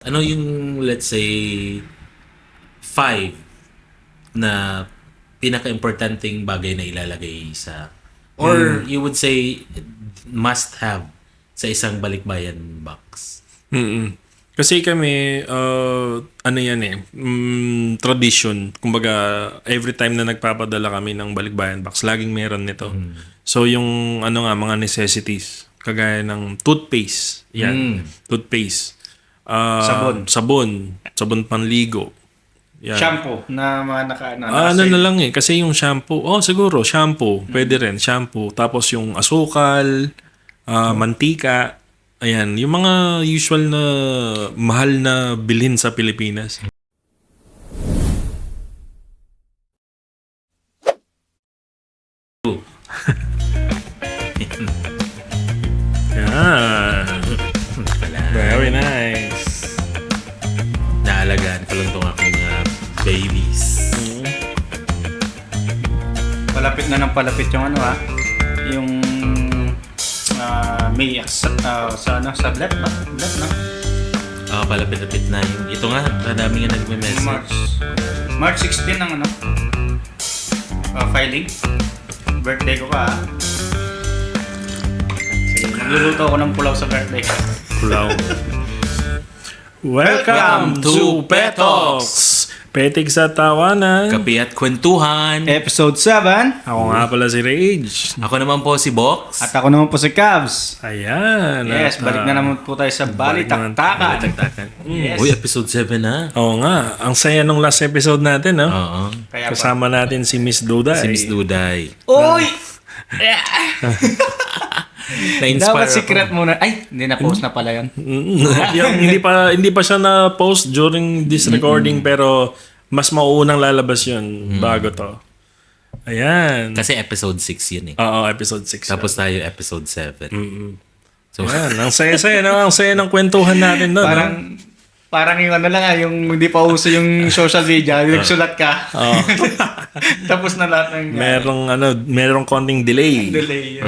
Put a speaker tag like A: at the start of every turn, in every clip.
A: Ano yung, let's say, five na pinaka-importanting bagay na ilalagay sa, or you would say, must have sa isang balikbayan box?
B: Mm. Kasi kami, ano yan tradition. Kumbaga, every time na nagpapadala kami ng balikbayan box, laging meron nito. So, yung mga necessities, kagaya ng toothpaste. Yan, toothpaste. Sabon panligo. Yan.
C: Shampoo na mga naka-ano.
B: Ano na lang kasi yung shampoo, siguro, shampoo. Pwede rin, shampoo. Tapos yung asukal, mantika. Ayan, yung mga usual na mahal na bilhin sa Pilipinas. Yan. Very nice.
A: Naalagaan ko lang itong aking mga babies.
C: Palapit na ng palapit yung yung may sa Blep ba? Blep na?
A: Palapit-lapit na yung... Ito nga, madami nga nagme-message.
C: March 16 ang filing. Birthday ko pa Sige, nagluluto ako ng pulaw sa birthday ko.
B: Pulaw. Welcome to Petox! Petig sa tawanan.
A: Kape at kwentuhan.
C: Episode 7.
B: Ako nga pala si Rage.
A: Ako naman po si Box.
C: At ako naman po si Cavs.
B: Ayan.
C: Yes, balik na naman po tayo sa Balitaktakan. Yes.
A: Uy, episode 7 na.
B: Oo nga. Ang saya nung last episode natin, no?
A: Oo.
C: Kaya pa.
B: Kasama natin si Miss Duday.
A: Si Miss Duday.
C: Uy!
A: Na-inspire
C: Dapat
A: ako.
C: secret muna. Ay, hindi na-post na pala yun.
B: Yung hindi pa siya na post during this recording pero mas mauunang lalabas yun bago to. Ayan.
A: Kasi episode 6 yun eh.
B: Oo, episode 6.
A: Tapos tayo episode 7. So,
B: Ayan, ang saya-saya no? Ang saya ng kwentuhan natin doon.
C: Parang yung yung hindi pa uso yung social media, nagsulat ka. Tapos na lahat ng
B: Merong konting delay.
C: delay.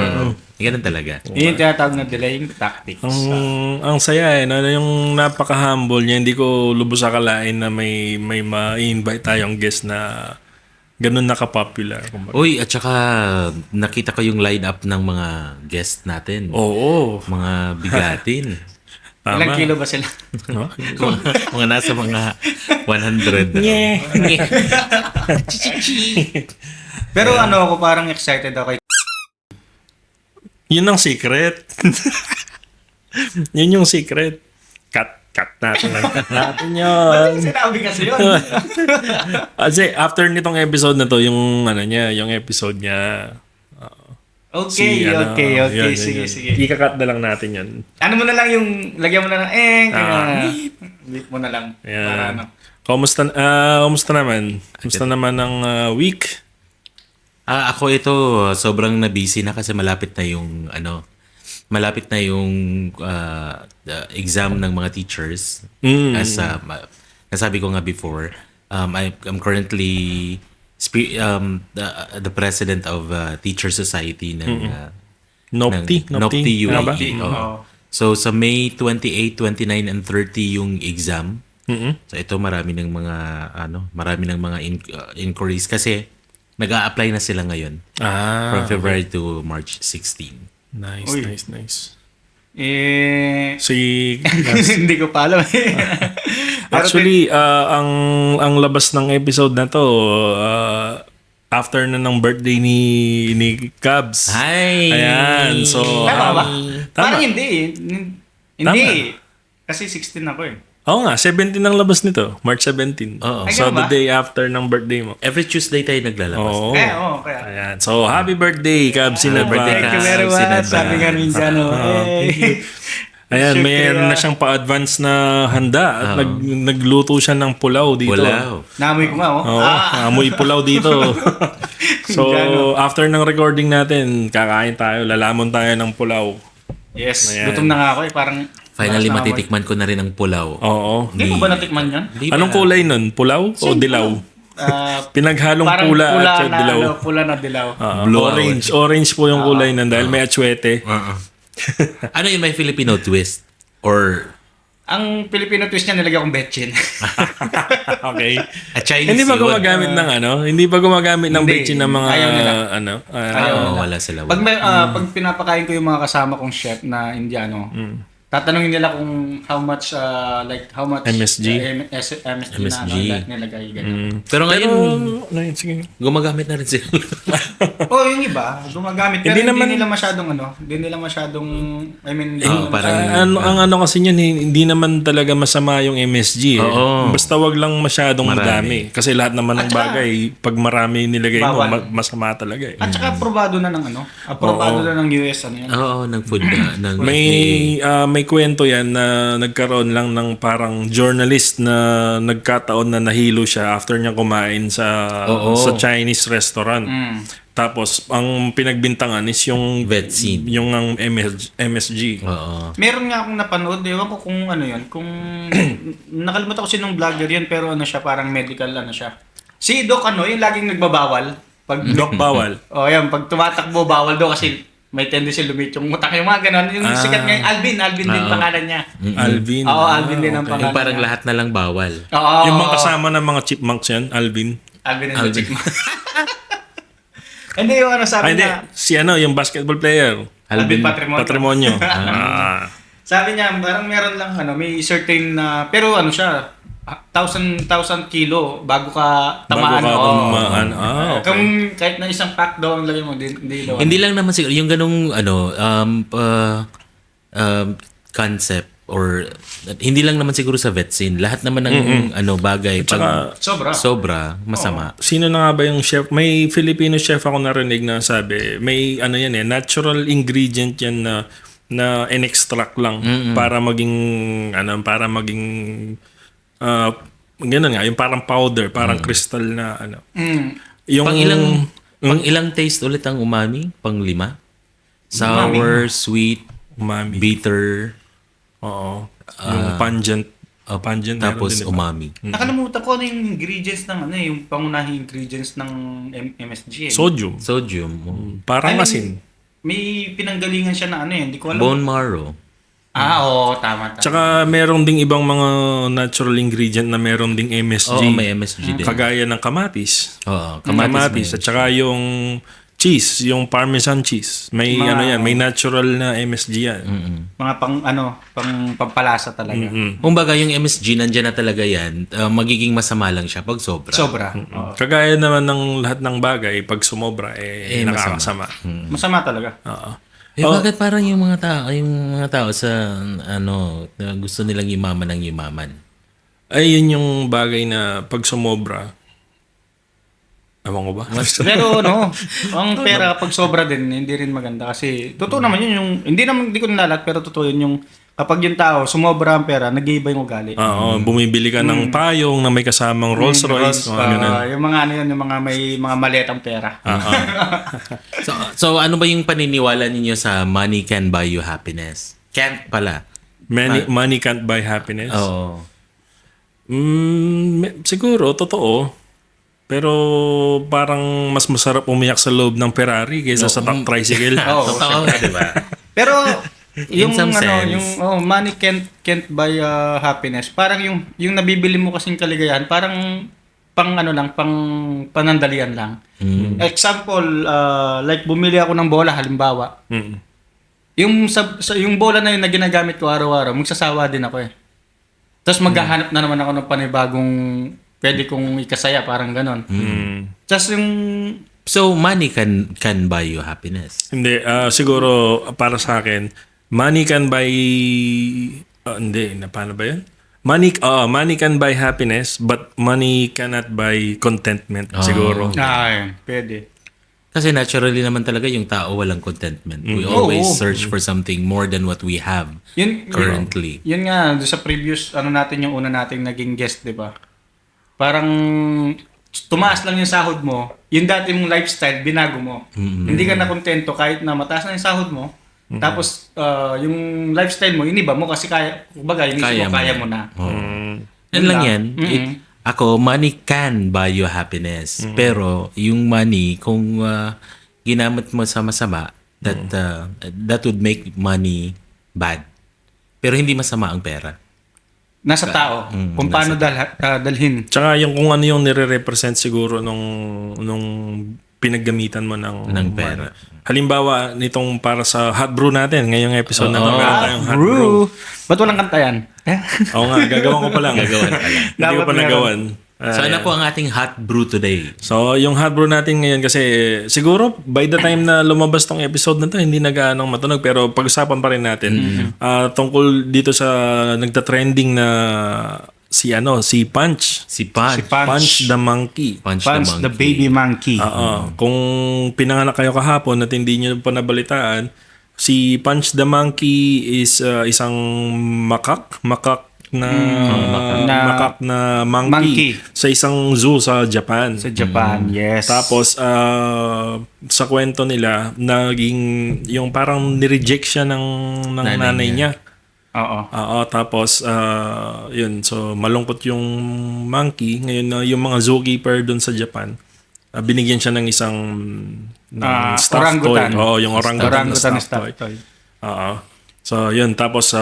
A: ganun talaga.
C: Yun yung tinatawag na delaying tactics.
B: Ang saya no? Yung napaka-humble niya. Hindi ko lubos akalain na may ma-invite tayong guest na ganun naka-popular.
A: Uy, at saka nakita ko yung line-up ng mga guest natin.
B: Oo.
A: Mga bigatin.
B: Tama.
C: Ilang kilo ba sila?
B: No?
A: mga nasa mga 100.
C: Pero ako parang excited ako.
B: Yun ang secret. Yun yung secret. Cut natin lang. Cut natin yun.
C: Sinabi kasi yun.
B: Kasi after nitong episode na to, yung episode niya.
C: Okay.
B: Yun.
C: Sige.
B: Ika-cut na lang natin yun.
C: Ano mo na lang lagyan mo na lang, beep mo na lang.
B: Ayan.
C: Para
B: Kumusta naman? Kumusta naman ang week?
A: Ako ito, sobrang na-busy na kasi malapit na yung exam ng mga teachers. As nasabi ko nga before, I'm currently the president of Teacher Society ng NOPTI UAE. So sa May 28, 29 and 30 yung exam. So ito marami ng mga inquiries kasi nag-a-apply na sila ngayon from February to March 16.
B: Nice.
C: Hindi ko pa alam.
B: Actually, ang labas ng episode na to, after na ng birthday ni Cubs.
A: Hi!
B: Ayan, so...
C: Tama ba?
B: Tama.
C: Parang hindi. Hindi. Kasi 16 ako eh.
B: Oo nga, 17 ang labas nito. March 17.
A: Oo.
B: So,
C: Ay,
B: the
C: ganun ba?
B: day after ng birthday mo.
A: Every Tuesday tayo naglalabas.
B: Oo.
C: Kaya.
B: Ayan. So, happy birthday, Cubs.
A: Happy birthday,
C: Thank you
A: Cubs.
C: very much.
A: Sinadvance.
C: Sabi nga minsan,
B: Ayan,
C: Siyempre,
B: mayroon na siyang pa-advance na handa. At nagluto siya ng pulaw dito.
A: Pulaw.
C: Naamoy ko nga,
B: Oo, amoy pulaw dito. So, after ng recording natin, kakain tayo, lalamon tayo ng pulaw.
C: Yes.
B: Ayan.
C: Gutom na nga ako eh. Parang
A: Finally,
C: parang
A: matitikman ko na rin ang pulaw.
B: Oo.
C: Hindi ko ba natikman yan?
A: Di ba?
B: Anong kulay nun? Pulaw o dilaw? Pinaghalong
C: Parang
B: pula at
C: na,
B: dilaw.
C: pula na dilaw.
A: Blue
B: Orange po yung kulay nun dahil may atsuete.
A: Ano yun, may Filipino twist? Or
C: Ang Filipino twist niya nilagay akong betchin.
B: Okay.
A: At Chinese
B: Hindi ba
A: yun.
B: gumagamit ng ano? Hindi ba gumagamit ng
C: Hindi.
B: betchin ng mga
C: Ayaw nila.
B: ano?
C: Ayaw
A: Oo,
C: nila.
A: wala sila.
C: Pag pag pinapakain ko yung mga kasama kong chef na Indiano, tatanungin nila kung how much
B: MSG?
C: MSG,
A: MSG.
C: na nilagay ganyan.
A: Pero ngayon,
B: Ano yun? Sige.
A: gumagamit na rin sila.
C: Oh, yung iba gumagamit pero
B: Hindi
C: hindi,
B: naman-
C: nila masyadong I mean
A: parang-
B: ang ano kasi yun, hindi naman talaga masama yung MSG. Eh.
A: Oo.
B: Basta wag lang masyadong
A: Marami.
B: dami. Kasi lahat naman ng
C: At saka-
B: bagay, pag marami nilagay mo,
C: Bawal.
B: masama talaga eh.
C: at saka aprobado na ng aprobado na ng US ano yan.
A: Oo, ng food na. Ng
B: May kwento yan na nagkaroon lang ng parang journalist na nagkataon na nahilo siya after niya kumain sa Chinese restaurant. Tapos ang pinagbintangan is yung
A: Vetsin.
B: yung ang MSG.
A: Oo.
C: Meron nga akong napanood, ewan ko kung ano yun, kung nakalimutan ko sinong vlogger yun pero ano siya, parang medical ano siya. Si Doc yung laging nagbabawal. Pag
B: Doc Bawal.
C: yan, pag tumatakbo, bawal daw kasi may tendency lumit yung utak, yung mga ganon. Yung sikat ngayon, Alvin din pangalan niya.
B: Alvin.
C: Oo, Alvin din ang pangalan
A: Yung parang
C: niya.
A: lahat na lang bawal.
C: Oo,
B: Yung mga kasama ng mga chipmunks yan, Alvin.
C: Alvin and the Chickman. Hindi, yung sabi
B: Hindi,
C: niya,
B: si yung basketball player.
C: Alvin Patrimonio.
B: Patrimonio.
C: Sabi niya, parang meron lang, may certain na, pero siya, 1,000 kilo bago ka tamaan.
B: Bago ka
C: oo.
B: tumaan. Okay.
C: Kung kahit na isang pack daw ang lagay mo, hindi daw.
A: Hindi lang naman siguro yung ganung concept or hindi lang naman siguro sa vetsin. Lahat naman ng bagay pag sobra masama.
B: Sino na nga ba yung chef? May Filipino chef ako narinig na sabi, may yan natural ingredient yan na in-extract lang para maging ganun nga, yung parang powder, parang crystal na Yung
A: Pang ilang taste ulit ang umami? Pang 5? Sour, sweet,
B: umami.
A: bitter,
B: Oo. Yung pungent. Pungent.
A: tapos
B: meron din,
A: umami.
C: Nakalimutan ko ano yung ingredients ng yung pangunahing ingredients ng MSG.
B: Sodium.
A: Sodium,
B: Parang
C: I mean,
B: asin.
C: May pinanggalingan siya na hindi ko alam.
A: bone marrow.
C: Oo, tama.
B: Tsaka meron ding ibang mga natural ingredient na meron ding MSG.
A: Oo, may MSG din.
B: Kagaya ng kamatis.
A: Oo,
B: Kamatis. At saka yung cheese, yung parmesan cheese. May may natural na MSG yan.
C: Mga pang pampalasa talaga.
A: Kumbaga yung MSG nandiyan na talaga yan, magiging masama lang siya pag sobra.
C: Sobra.
B: Kagaya naman ng lahat ng bagay, pag sumobra, nakakasama.
C: Masama talaga.
B: Oo.
A: Bakit parang yung mga tao sa na gusto nilang yumaman ng yumaman?
B: Ay, yun yung bagay na pag sumobra, ewan ko ba?
C: Pero ang pera kapag sobra din, hindi rin maganda kasi totoo naman yun yung hindi ko nilalat pero totoo yun yung kapag yung tao sumobra ang pera, nag-iiba yung ugali.
B: Oo, bumibili ka ng payong na may kasamang Rolls Royce, mga ganun.
C: Yung mga yung mga may mga maletang pera.
A: So ano ba yung paniniwala ninyo sa money can buy you happiness? Can't pala.
B: Money can't buy happiness.
A: Oo.
B: Siguro, totoo. Pero parang mas masarap umiyak sa loob ng Ferrari kaysa sa tricycle.
A: Totoo, di ba?
C: Pero yung
A: some sense.
C: yung money can't buy happiness. Parang yung nabibili mo kasing kaligayahan, parang pang pang panandalian lang. Example, like bumili ako ng bola halimbawa. Yung bola na yun na ginagamit ko araw-araw, magsasawa din ako eh. Tapos maghahanap na naman ako ng panibagong pwede kong ikasaya, parang ganon. Tapos
A: So money can buy you happiness.
B: Hindi, siguro para sa akin, money can buy paano ba 'yan? Money can buy happiness but money cannot buy contentment siguro.
C: pwede.
A: Kasi naturally naman talaga yung tao walang contentment. We always search for something more than what we have currently.
C: Yun nga, doon sa previous, natin yung una nating naging guest, di ba? Parang tumaas lang yung sahod mo, yung dati mong lifestyle, binago mo. Hindi ka na kontento kahit na mataas na yung sahod mo. Tapos, yung lifestyle mo, iniba mo kasi kaya mo na.
A: Yan lang yan. Ako, money can buy you happiness. Pero, yung money, kung ginamit mo sa masama, that would make money bad. Pero hindi masama ang pera.
C: nasa tao. Kung paano dalhin.
B: Tsaka yung kung ano yung nire-represent siguro nung pinaggamitan mo ng
A: pera.
B: Halimbawa, nitong para sa hot brew natin, ngayong episode na ito, meron tayong hot brew.
C: Brew. Ba't walang kanta yan?
B: Oo nga, gagawan ko pa lang. Hindi ko pa
C: Dapat
B: nagawan.
A: So ano po ang ating hot brew today?
B: So, yung hot brew natin ngayon kasi siguro by the time na lumabas tong episode na to, hindi na gaanong matunog pero pag-usapan pa rin natin tungkol dito sa nagta-trending na si Punch.
A: Si Punch.
B: Punch the Monkey.
A: Punch
C: Punch the
A: the monkey.
C: baby monkey.
B: Oo. Kung pinanganak kayo kahapon at hindi nyo pa nabalitaan, si Punch the Monkey is isang makak na monkey sa isang zoo sa Japan.
C: Sa Japan, yes.
B: Tapos sa kwento nila naging yung parang nireject siya ng nanay niya.
C: Oo.
B: Tapos yun, so malungkot yung monkey. Ngayon yung mga zookeeper doon sa Japan, binigyan siya ng isang stuffed toy.
C: orangutan.
B: Oo, yung orangutan na stuffed toy.
C: toy.
B: Oo. So yun, tapos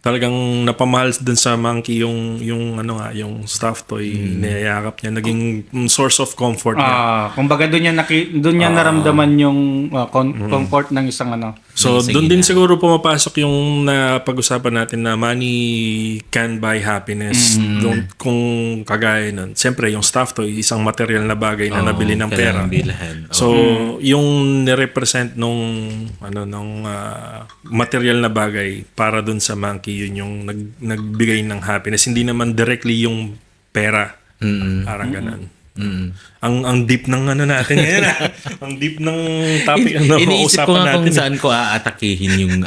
B: talagang napamahal din sa monkey yung yung stuffed toy, niyayakap niya, naging source of comfort niya.
C: Kumbaga doon niya naramdaman yung comfort ng isang
B: So doon din siguro pumapasok yung napag-usapan natin na money can buy happiness. Kung kagaya nun. Siyempre yung stuffed toy, isang material na bagay na nabili ng pera.
A: Bilhan.
B: So yung nirepresent nung material na bagay para dun sa monkey, yun yung nagbigay ng happiness. Hindi naman directly yung pera. Parang ganun. Ang deep ng natin ngayon. Ang deep ng topic
A: Iniisip ko
B: usapan
A: nga kung
B: natin.
A: saan ko aatakihin yung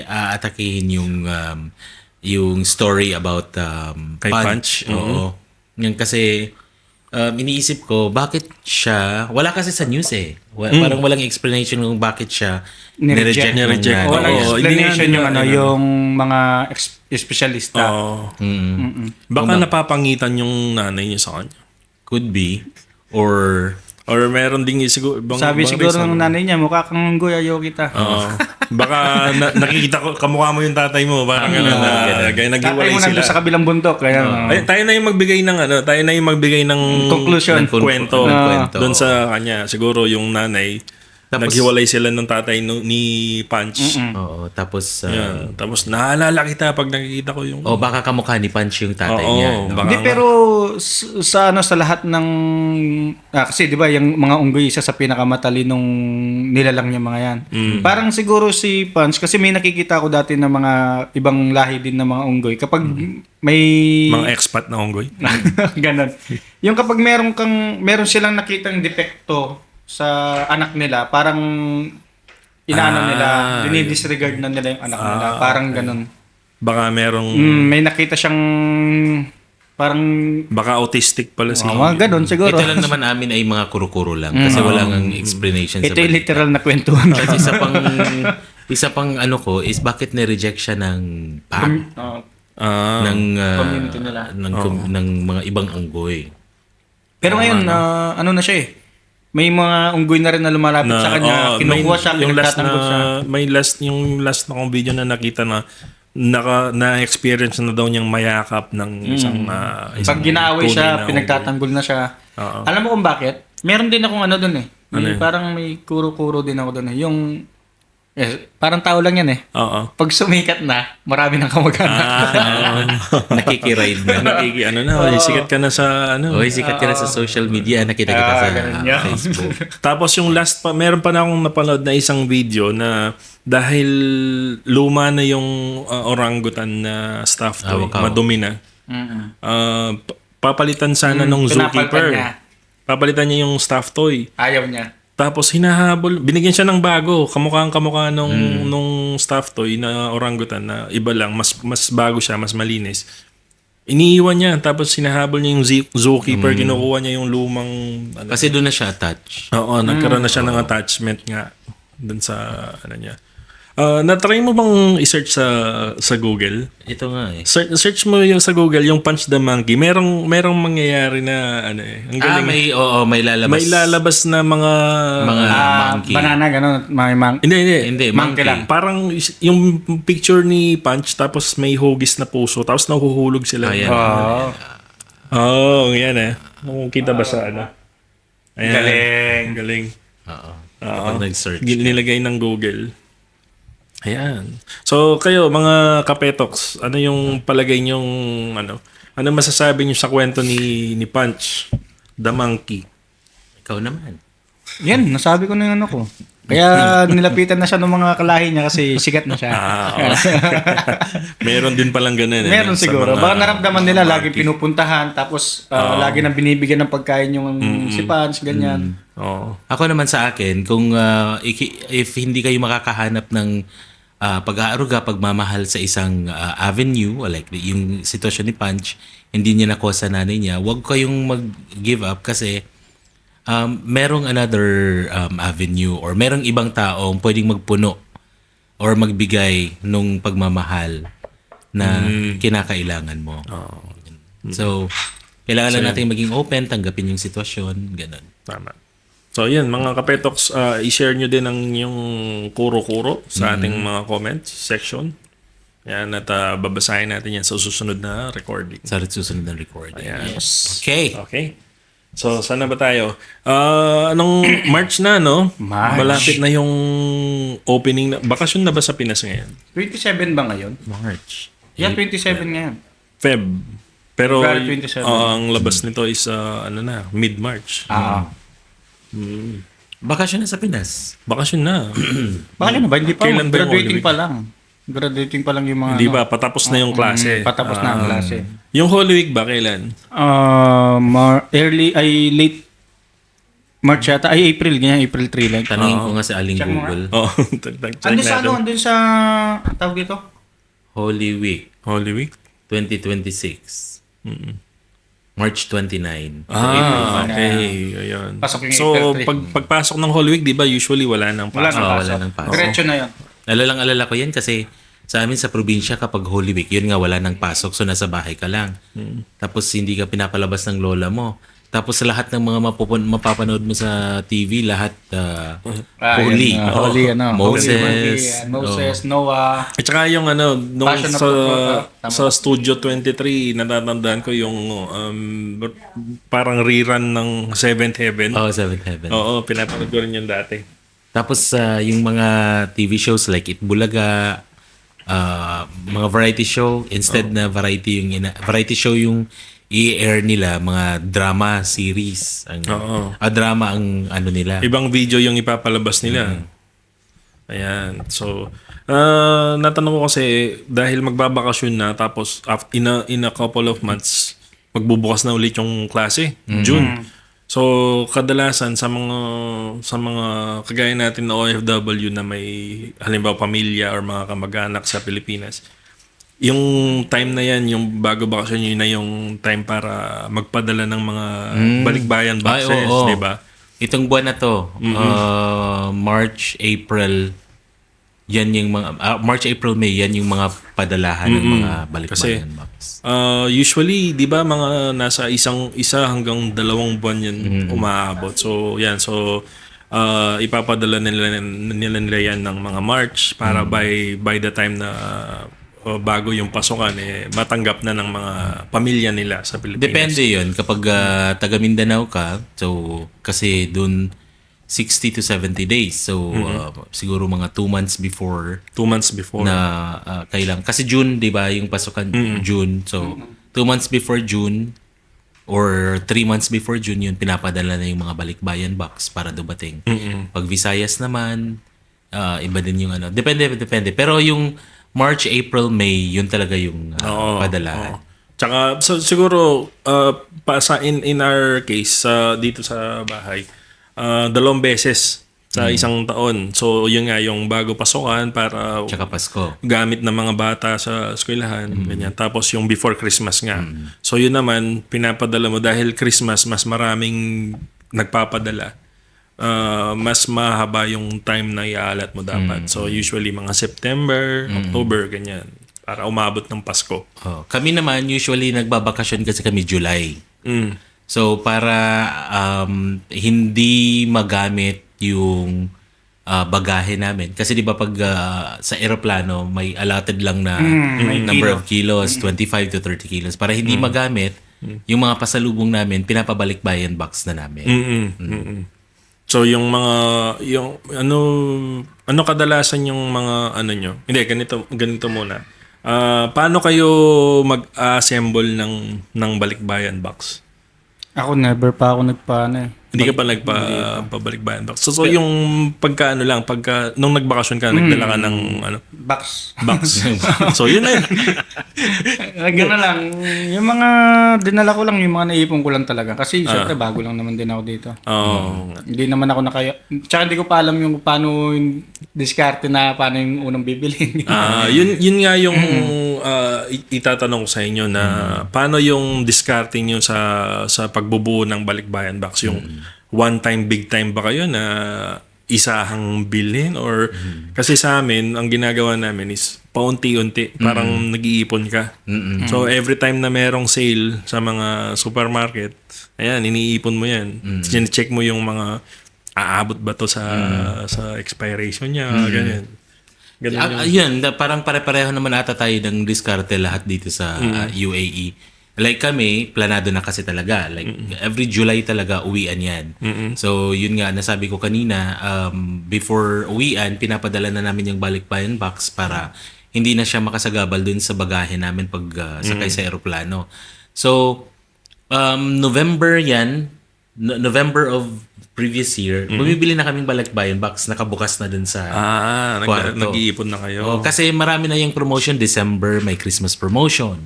A: aatakihin yung story about
B: Kay Punch.
A: Oo. Yung kasi iniisip ko bakit siya wala kasi sa news parang walang explanation kung bakit siya
C: Nireject.
A: nireject ng
C: Walang
A: nanay.
C: explanation
B: hindi
C: yung
B: nga,
C: yung mga espesyalista.
B: Baka napapangitan yung nanay niya sa kanya.
A: Could be or
B: meron ding siguro
C: Sabi siguro ng nanay niya, mukha kang unggoy, ayaw kita.
B: Baka nakikita ko kamukha mo yung tatay mo, parang gano'n na
C: Tatay
B: naghiwalay
C: mo
B: sila.
C: nandun sa kabilang bundok. Kaya,
B: Ay, tayo na yung magbigay ng
C: Conclusion.
B: ng kwento
A: Kwento.
B: doon sa kanya. Siguro yung nanay, naghiwalay sila ng tatay ni Punch.
A: oo, tapos
B: Yan. Tapos naalala kita pag nakikita ko yung
A: baka kamukha ni Punch yung tatay
B: Oo,
A: niya, no?
B: baka
C: Hindi, pero sa lahat ng kasi 'di ba yung mga unggoy isa sa pinakamatalinong nilalang yung mga yan. Parang siguro si Punch kasi may nakikita ko dati ng mga ibang lahi din ng mga unggoy kapag may
B: mga expat na unggoy.
C: ganon. Yung kapag meron silang nakitang depekto sa anak nila, parang inaano nila, dinidisregard na nila yung anak nila. Parang ganon.
B: Baka merong
C: May nakita siyang parang
B: baka autistic pala si
C: mga ganon siguro.
A: Ito lang naman amin ay mga kuro-kuro lang kasi walang explanation sa
C: Ito yung
A: balita.
C: literal na kwentuhan.
A: Kasi isa pang ano ko is bakit ni-reject siya ng pack ng
C: Community nila.
A: ng mga ibang unggoy.
C: Pero ngayon, ano na siya eh. May mga unggoy na rin na lumalapit sa kanya. Kinukuha siya, pinagtatanggol siya.
B: Yung last na kong video na nakita na-experience na daw niyang mayakap ng isang
C: Pag ginaaway
B: tunay
C: siya,
B: na
C: pinagtatanggol na siya.
B: Oo.
C: Alam mo kung bakit? Meron din akong dun eh. Parang may kuro-kuro din ako dun eh. Yung, parang tao lang yan eh.
B: Oo.
C: Pag sumikat na, marami ng kamag-anak.
A: Nakikiride na.
B: Sikat ka na sa
A: Sikat ka na sa social media, nakita kita sa
C: ganun yan.
A: Facebook.
B: Tapos yung last pa, meron pa na akong napanood na isang video na dahil luma na yung orangutan na stuffed toy, madumi na. Papalitan sana nung zookeeper. Papalitan niya yung stuffed toy.
C: Ayaw niya.
B: Tapos hinahabol, binigyan siya ng bago, kamukha nung stuffed toy na orangutan na iba lang, mas bago siya, mas malinis. Iniiwan niya, tapos hinahabol niya yung zookeeper, kinukuha niya yung lumang
A: Kasi doon na siya attached.
B: Oo, nagkaroon na siya ng attachment nga dun sa niya. Na-try mo bang i-search sa Google?
A: Ito nga eh.
B: Search mo yung sa Google, yung Punch the Monkey. Merong mangyayari na ano eh. Ang galing.
A: May lalabas.
B: May lalabas na mga
A: Monkey.
C: Banana, gano'n.
B: Hindi.
A: Hindi,
C: Monkey
A: monkey.
C: lang.
B: Parang yung picture ni Punch tapos may hugis na puso tapos nahuhulog sila.
A: Ayan.
B: Yan eh. Nakikita ba sa ano? Ayan. Galing.
A: Oo. Kapag nag-search.
B: Nilagay ng Google. Ayan. So kayo mga kapetoks, ano yung palagay nyong ano? Ano masasabi niyo sa kwento ni Punch, the Monkey?
A: Ikaw naman.
C: Yan, nasabi ko na yung ano ko. Kaya nilapitan na siya ng mga kalahi niya kasi sikat na siya.
B: Meron din palang ganun.
C: Meron
B: sa
C: siguro.
B: mga
C: Baka naramdaman nila lagi
B: monkey.
C: pinupuntahan tapos lagi nang binibigyan ng pagkain yung si Punch, ganyan.
B: Oo.
A: Ako naman sa akin, kung if hindi kayo makakahanap ng pag-aaruga, pagmamahal sa isang avenue, like yung sitwasyon ni Punch, hindi niya nakuha sa nanay niya, huwag kayong mag-give up kasi merong another avenue or merong ibang taong pwedeng magpuno or magbigay nung pagmamahal na kinakailangan mo. So, kailangan lang natin maging open, tanggapin yung sitwasyon, ganun.
B: Tama. So, yun, mga kapetoks, i-share nyo din ang yung kuro-kuro sa ating mga comments section. Yan, at babasahin natin yan sa susunod na recording.
A: Sa susunod na recording.
B: Ayan.
A: Yes. Okay.
B: Okay. So, saan na ba tayo? Anong March na, no?
C: March.
B: Malapit na yung opening na. Bakasyon na ba sa Pinas ngayon?
C: 27 ba ngayon?
A: March.
C: Yan, 27 ngayon.
B: Feb. Pero
C: February 27.
B: ang labas nito is mid-March.
A: Bakasyon na sa Pinas.
B: Bakasyon na.
C: Baka na ba? Hindi pa.
B: Kailan ba yung Holy
C: Graduating
B: Week?
C: pa lang. Graduating pa lang yung mga...
B: Hindi ba? Patapos na yung klase.
C: Patapos na ang klase.
B: Yung Holy Week ba kailan?
C: Late March yata. Ay, April. Ganyan, April 3 lang.
A: Tanungin ko nga sa Aling
C: Check mo
A: Google.
B: Oh,
C: Andun sa ano? Andun sa... Tawag dito?
A: Holy Week
B: Holy Week?
A: 2026. March 29.
B: Okay. Ayun.
C: Pasok yung
B: So,
C: April 3.
B: pagpasok ng Holy Week, di ba, usually wala nang
C: Wala
B: pasok.
C: nang pasok.
A: wala nang pasok.
C: Diretso na yun.
A: Alala ko yan kasi sa amin sa probinsya kapag Holy Week, yun nga wala nang pasok so nasa bahay ka lang. Tapos hindi ka pinapalabas ng lola mo. Tapos lahat ng mga mapapanood mo sa TV, lahat holy.
C: Holy, ano.
A: Moses.
C: Moses, Noah.
B: At saka yung nung
C: Passion of the Tama.
B: sa Studio 23, natatandaan ko yung parang rerun ng Seventh Heaven.
A: Seventh Heaven.
B: Oo, pinapanood ko rin yun dati.
A: Tapos yung mga TV shows like Itbulaga, mga variety show, instead na variety show yung i-air nila, mga drama series. Drama ang ano nila.
B: Ibang video yung ipapalabas nila. Ayan. So, natanong ko kasi dahil magbabakasyon na tapos in a couple of months magbubukas na ulit yung klase, June. So, kadalasan sa mga kagaya natin na OFW na may halimbawa pamilya or mga kamag-anak sa Pilipinas, yung time na yan, yung bago bakasyon, yun na yung time para magpadala ng mga balikbayan boxes, di ba?
A: Itong buwan na to, March, April, yan yung mga March, April, May, yan yung mga padalahan ng mga balikbayan box.
B: Usually, di ba, mga nasa isa hanggang 2 buwan yan umaabot. So, yan. So, ipapadala nila yan ng mga March para by the time na bago yung pasukan, matanggap na ng mga pamilya nila sa Pilipinas.
A: Depende yun. Kapag taga Mindanao ka, so kasi dun 60 to 70 days. So, siguro mga 2 months before
B: 2 months before.
A: na kailang. Kasi June, di ba, yung pasukan June. So, 2 months before June or 3 months before June, yun, pinapadala na yung mga balikbayan box para dumating. Pag Visayas naman, iba din yung ano. Depende. Pero yung March, April, May, yun talaga yung padalahan.
B: Tsaka, so, siguro, in our case, dito sa bahay, 2 beses sa isang taon. So, yun nga, yung bago pasukan para
A: Tsaka Pasko.
B: gamit ng mga bata sa eskwelahan, ganyan. Tapos yung before Christmas nga. So, yun naman, pinapadala mo dahil Christmas, mas maraming nagpapadala. mas mahaba yung time na ialat mo dapat. So usually mga September, October, ganyan. Para umabot ng Pasko.
A: Oh, kami naman usually nagbabakasyon kasi kami July. So para hindi magamit yung bagahe namin kasi 'di ba pag sa eroplano may allotted lang na number of kilos, 25 to 30 kilos para hindi magamit yung mga pasalubong namin pinapabalik-bayan box na namin.
B: So yung mga ano kadalasan yung mga ano nyo? Hindi, ganito muna. Paano kayo mag-assemble ng balikbayan box?
C: Ako never pa ako nagpaano eh.
B: Hindi ka pa pabalik-bayan box. So yung pagka nung nagbakasyon ka, nagdala ka ng
C: Box.
B: box. So yun na yun.
C: Gano'n lang. Yung mga dinala ko lang, yung mga naipon ko lang talaga. Kasi syempre bago lang naman din ako dito.
B: Oh.
C: Hindi naman ako tsaka hindi ko pa alam yung paano yung diskarte na paano yung unang bibilhin.
B: Yun nga yung itatanong ko sa inyo na paano yung discarding nyo sa pagbubuo ng balikbayan box, yung one time big time ba kayo na isahang bilhin or kasi sa amin ang ginagawa namin is paunti-unti, parang nag-iipon ka. So every time na merong sale sa mga supermarket, ayan, iniipon mo yan. Check mo yung mga aabot ba to sa expiration niya, ganyan.
A: Yun, parang pare-pareho naman ata tayo ng diskarte lahat dito sa UAE. Like kami, planado na kasi talaga. Like every July talaga uwian yan. So yun nga, nasabi ko kanina, before uwian, pinapadala na namin yung balikbayan box para hindi na siya makasagabal dun sa bagahe namin pag sakay sa aeroplano. So, November yan, November of previous year, bumibili na kaming balikbayan box, nakabukas na dun sa kwarto.
B: Nag-iipon na kayo.
A: Oh, kasi marami na yung promotion. December may Christmas promotion.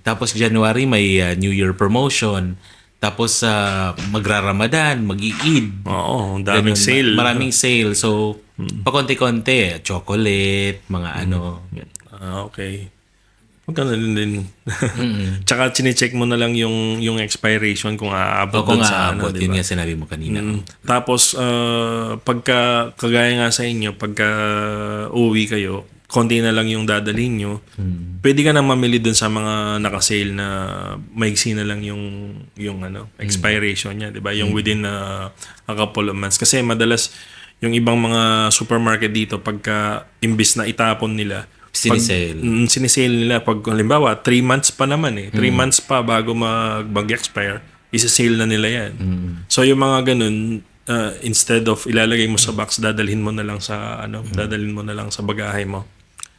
A: Tapos January may New Year promotion. Tapos magra-Ramadan, mag-i-Eid.
B: Oo, daming sale.
A: Maraming sale. So, pakonti-konti, chocolate, mga ano.
B: Okay. Magkano din. Tsaka chinecheck mo na lang yung expiration kung aabot
A: Kung
B: sa
A: aabot,
B: diba?
A: yun nga sinabi mo kanina.
B: Tapos, pagka, kagaya nga sa inyo, pagka uwi kayo, konti na lang yung dadalhin nyo, pwede ka na mamili dun sa mga nakasale na maigsi na lang yung expiration niya, di ba? Yung within a couple of months. Kasi madalas, yung ibang mga supermarket dito, pagka imbis na itapon nila, sinisale nila. Pag halimbawa, 3 months pa naman 3 months pa bago mag-expire, isa-sale na nila yan. So yung mga ganun, instead of ilalagay mo sa box, dadalhin mo na lang sa bagahe mo.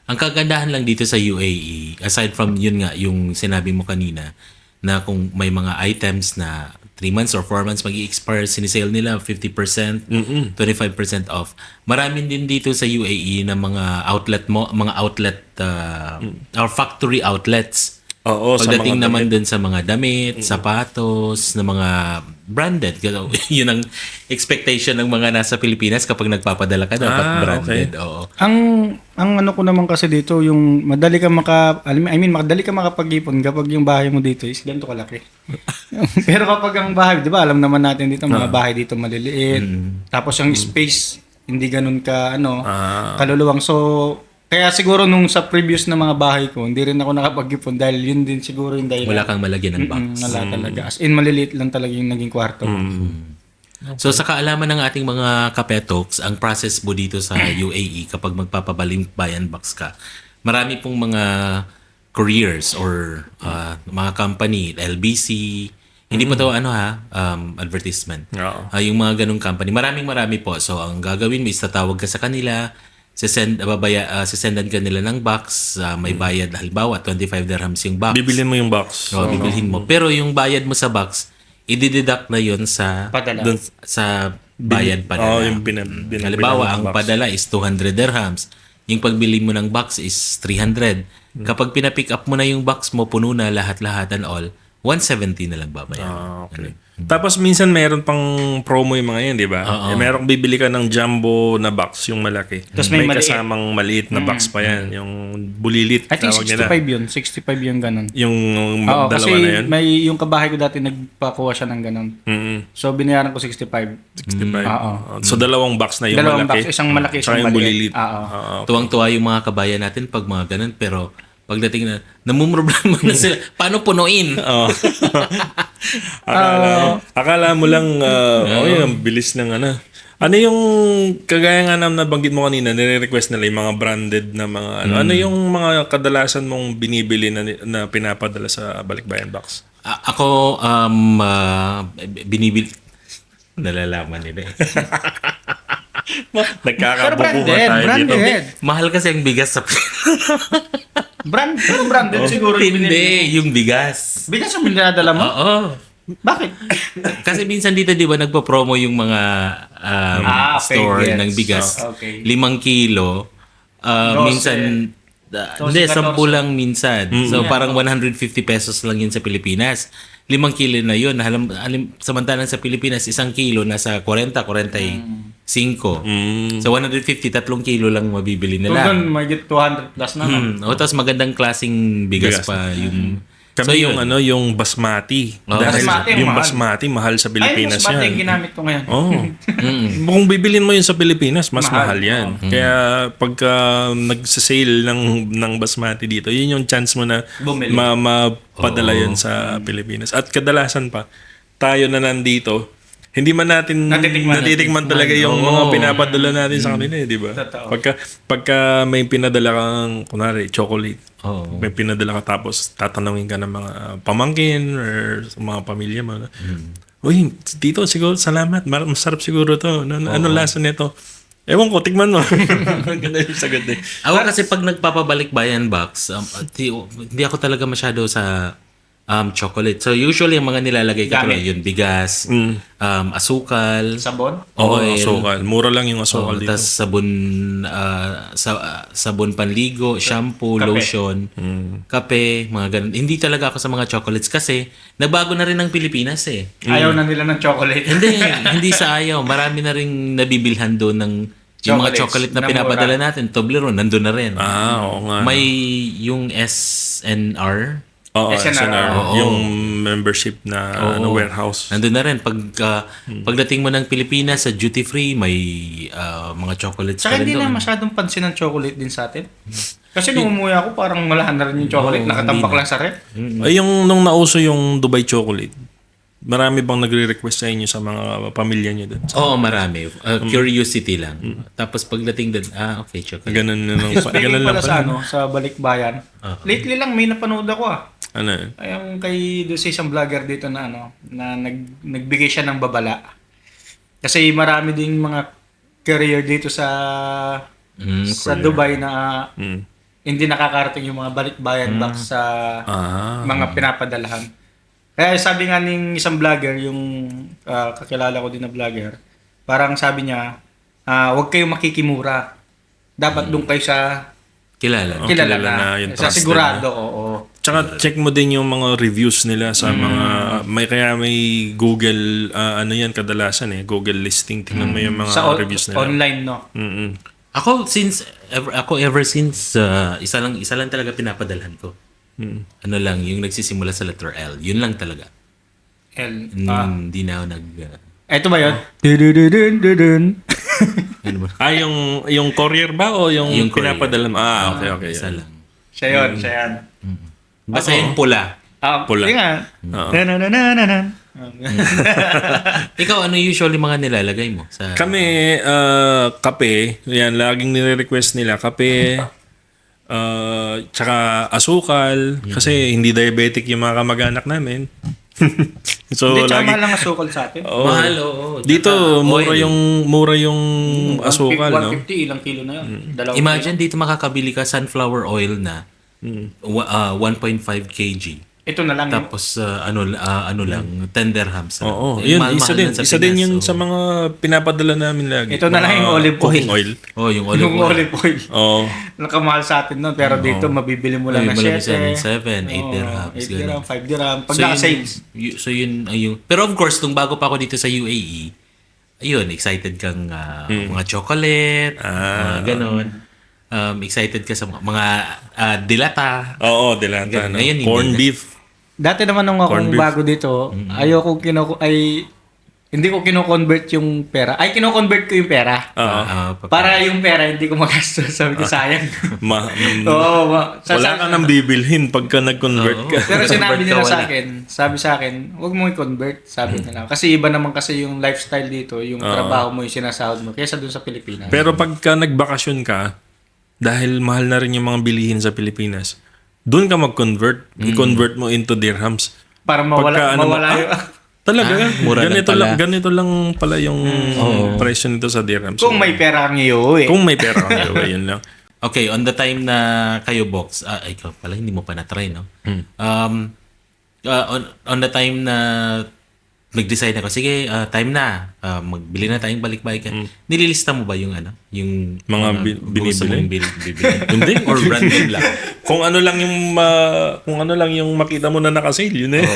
A: Ang kagandahan lang dito sa UAE, aside from yun nga, yung sinabi mo kanina, na kung may mga items na 3 months or 4 months mag-i-expire, sinisale nila 50%, 25% off. Maraming din dito sa UAE na mga outlet or factory outlets.
B: Oo,
A: pagdating
B: sa mga
A: naman dun sa mga damit, sapatos, na mga branded. Yun ang expectation ng mga nasa Pilipinas kapag nagpapadala ka, dapat branded.
B: Okay.
A: Oo.
C: Ang ano ko naman kasi dito, yung madali ka madali ka makapag-ipon kapag yung bahay mo dito is ganito kalaki. Pero kapag ang bahay, di ba, alam naman natin dito, mga bahay dito maliliit. Tapos yung space, hindi ganun ka, kaluluwang. So, kaya siguro nung sa previous na mga bahay ko, hindi rin ako nakapag-ipon dahil yun din siguro yung dahilan.
A: Wala kang malagyan ng box.
C: Wala talaga. As in, maliliit lang talaga yung naging kwarto.
A: So sa kaalaman ng ating mga kapetoks, ang process mo dito sa UAE kapag magpapabalikbayan box ka, marami pong mga careers or mga company, LBC, hindi po ito advertisement. Yung mga ganung company, marami po. So ang gagawin mo is tatawag ka sa kanila, sisendan ka nila ng box, may bayad, halimbawa 25 dirhams yung box.
B: Bibilhin mo yung box.
A: Bibilhin mo. Pero yung bayad mo sa box, i-deduct na yun sa
C: Padala.
A: sa bayad padala.
B: Yung
A: halimbawa, ang padala is 200 dirhams. Yung pagbili mo ng box is 300. Kapag pinapick up mo na yung box mo, puno na lahat-lahat and all, 170 na lang babayaran.
B: Okay. Tapos minsan meron pang promo yung mga yan, di ba? Meron bibili ka ng jumbo na box, yung malaki.
C: Tapos may maliit.
B: kasamang maliit na box pa yan. Yung bulilit,
C: I think
B: tawag
C: 65
B: nila.
C: yun. 65 yung ganun.
B: Yung
C: Oo,
B: dalawa
C: kasi
B: na yan.
C: may yung kabahay ko dati nagpakuha siya ng ganun. So binayaran ko 65.
B: 65.
C: Oo.
B: So dalawang box na yung
C: Dalawang
B: malaki.
C: box, isang malaki,
B: Tsaka
C: isang
B: yung
C: maliit.
B: bulilit.
C: Oo.
A: Tuwang-tuwa yung mga kabayan natin pag mga ganun, pero pagdating na, namumroblema na sila. Paano punuin?
B: Oo. akala mo lang, ang bilis ng ano. Ano yung, kagaya nga na nabanggit mo kanina, nire-request nila yung mga branded na mga ano. Ano yung mga kadalasan mong binibili na pinapadala sa Balikbayan Box?
A: Ako, binibili, nalalaman nila eh.
C: Pero
B: Nagkakabubuhan
C: branded,
B: tayo dito.
C: branded.
A: Mahal kasi ang bigas sa
C: Pero branded siguro yung binili.
A: Hindi, yung bigas.
C: Bigas yung dinadala mo?
A: Oo.
C: Bakit?
A: Kasi minsan dito, di ba, nagpo-promo yung mga
C: okay,
A: store
C: gets.
A: ng bigas.
C: Okay.
A: 5 kilo.
C: 12.
A: Minsan, hindi, 10
C: 14.
A: lang minsan. So, parang 150 pesos lang yun sa Pilipinas. 5 kilo na yun. Samantalang sa Pilipinas, 1 kilo nasa 40, 45. So, 150, 3 kilo lang mabibili
C: So,
A: nila.
C: doon, may 200 plus na.
A: O, tapos magandang klaseng bigas pa yung...
B: Kami
A: So,
B: yung
A: yun.
B: yung basmati.
A: Oh,
B: Dahil
C: basmati,
B: yung
C: mahal.
B: basmati, mahal sa Pilipinas
C: Ay, mas
B: yan.
C: yung ginamit ko ngayon.
B: Oh. Kung bibilin mo yun sa Pilipinas, mas mahal,
C: Mahal.
B: yan. Kaya pagka nagsasale ng basmati dito, yun yung chance mo na
C: Bumili.
B: mapadala yun sa Pilipinas. At kadalasan pa, tayo na nandito, hindi man natin natitikman talaga yung mga pinapadala natin sa kanila, di ba?
C: Totoo.
B: Pagka may pinadala kang, kunwari, chocolate,
A: Oo.
B: may pinadala ka tapos tatanungin ka ng mga pamangkin or sa mga pamilya mo. Uy, tito, siguro, salamat. Masarap siguro to. Ano lasa nito? Ewan ko, tikman mo. Ganda yung sagot eh.
A: Ako kasi pag nagpapabalik bayan box, hindi ako talaga masyado sa chocolate. So usually yung mga nilalagay ko
C: Gamit.
A: yun, bigas, asukal,
C: Sabon?
B: Oo,
A: oil,
B: asukal. Mura lang yung asukal dito.
A: tas sabon, sabon panligo, shampoo,
C: Kape.
A: lotion, kape, mga ganun. Hindi talaga ako sa mga chocolates kasi nabago na rin ang Pilipinas eh.
C: Ayaw na nila ng chocolate.
A: Hindi sa ayaw. Marami na rin nabibilhan doon ng yung mga
C: Chocolates
A: chocolate na
C: na
A: pinapadala
C: mura.
A: natin. Toblerone, nandun na rin.
B: Oo nga.
A: May yung SNR,
B: Oo,
C: SNR.
B: SNR.
A: Oo.
B: Yung membership na warehouse.
A: nandun na rin. Pagdating mo ng Pilipinas sa duty free, may mga chocolates
C: Tsaka
A: pa rin
C: hindi na
A: doon.
C: masyadong pansin ng chocolate din sa atin. Kasi nung umuwi ako, parang wala na rin yung chocolate. Nakatambak lang sa rep.
B: Ay, yung nung nauso yung Dubai chocolate, marami bang nagre-request sa inyo sa mga pamilya niyo doon?
A: Oo, marami. Curiosity lang. Tapos pagdating doon, okay, chocolate.
B: Ganun na lang.
C: Speaking
B: Ganun lang
C: pala
B: pala.
C: sa Balikbayan, lately lang may napanood ako
B: Ano yun?
C: Ayong kay doon sa isang vlogger dito na nagbigay siya ng babala. Kasi marami ding mga career dito sa Dubai na hindi nakakarating yung mga balikbayan back sa mga pinapadalahan. Kaya sabi nga ng isang vlogger, yung kakilala ko din na vlogger, parang sabi niya, huwag kayong makikimura. Dapat doon kayo sa
A: Kilala.
C: kilala
B: kilala
C: na.
B: na, yung
C: Sa
B: trusted
C: sigurado, oo.
B: Tsaka check mo din yung mga reviews nila sa mga may Google ano yan kadalasan Google listing, tingnan mo yung mga
C: Sa
B: reviews nila.
C: online, no?
A: Ako ever since isa lang talaga pinapadalhan ko. Ano lang, yung nagsisimula sa letter L. Yun lang talaga. Hindi na ako
C: Ito ba yun? Dun.
A: ano ba?
B: Yung courier ba o yung
A: courier.
B: pinapadala mo? Okay.
A: Isa lang.
C: Siya yun.
A: Basta yung pula.
B: Pula.
C: Yun nga. Na.
A: Ikaw, ano usually mga nilalagay mo? Sa
B: Kami, kape. Yan, laging nire-request nila. Kape, tsaka asukal. Kasi hindi diabetic yung mga kamag-anak namin. So,
C: Hindi, tsaka
B: lagi...
C: mahal ang asukal sa atin.
A: Mahal, oo.
B: Dito,
A: Tsaka oil.
B: mura yung asukal, no?
C: 150, ilang kilo na yun. Dalawang
A: Imagine dito makakabili ka sunflower oil na 1.5 kg.
C: Ito na lang.
A: Tapos ano lang, 10 dirhams.
B: Oo,
A: Eh,
B: yun,
A: mahal-mahal lang
B: isa din
A: Pinas,
B: yun
A: so.
B: sa mga pinapadala namin lagi.
C: Ito na lang yung olive
B: cooking
C: oil.
B: oil.
A: Yung olive
C: Yung
A: oil.
C: olive oil.
B: Oo.
C: Nakamahal sa atin nun. Pero dito, mabibili mo lang na
A: Mabibili mo
C: 7.
A: lang 7, 8 dirhams,
C: 8
A: ganun.
C: dirham, 5 dirham. Pag
A: So,
C: naka-sales.
A: so yun ang yung pero of course nung bago pa ako dito sa UAE, ayun, excited kang mga chocolate, mga ganon. Excited ka sa mga dilata.
B: Oo, dilata.
A: Ganun. Ngayon, hindi
B: Corn
A: na.
B: beef.
C: Dati naman nung
B: Corned
C: akong
B: beef.
C: bago dito, hindi ko kino-convert yung pera. Ay, kino-convert ko yung pera. Para yung pera, hindi ko magastos. Sabi ko, sayang. Oo.
B: Wala ka nang bibilhin pagka nag-convert ka.
C: Pero sinabi nila
A: Convert ka,
C: sa akin, sa akin, huwag mo i-convert, sabi nila. Kasi iba naman kasi yung lifestyle dito, yung trabaho mo, yung sinasahod mo, kaysa dun sa Pilipinas.
B: Pero pagka nagbakasyon ka, dahil mahal na rin yung mga bilihin sa Pilipinas, doon ka mag-convert. I-convert mo into dirhams.
C: Para
B: Pagka
C: mawala yung...
B: Talaga.
A: mura lang
B: ganito lang pala yung presyo nito sa dirhams.
C: Kung may pera kang iuwi.
B: Kung may pera kang iuwi, yun lang.
A: Okay, on the time na kayo Box, ikaw pala hindi mo pa na-try, no? On the time na nag-decide ako, sige, time na, magbili na tayong balikbayan. Nililista mo ba yung yung
B: Mga
A: gusto mong bibili?
B: Hindi.
A: Or random lang?
B: Kung ano lang yung makita mo na naka-sale, yun eh.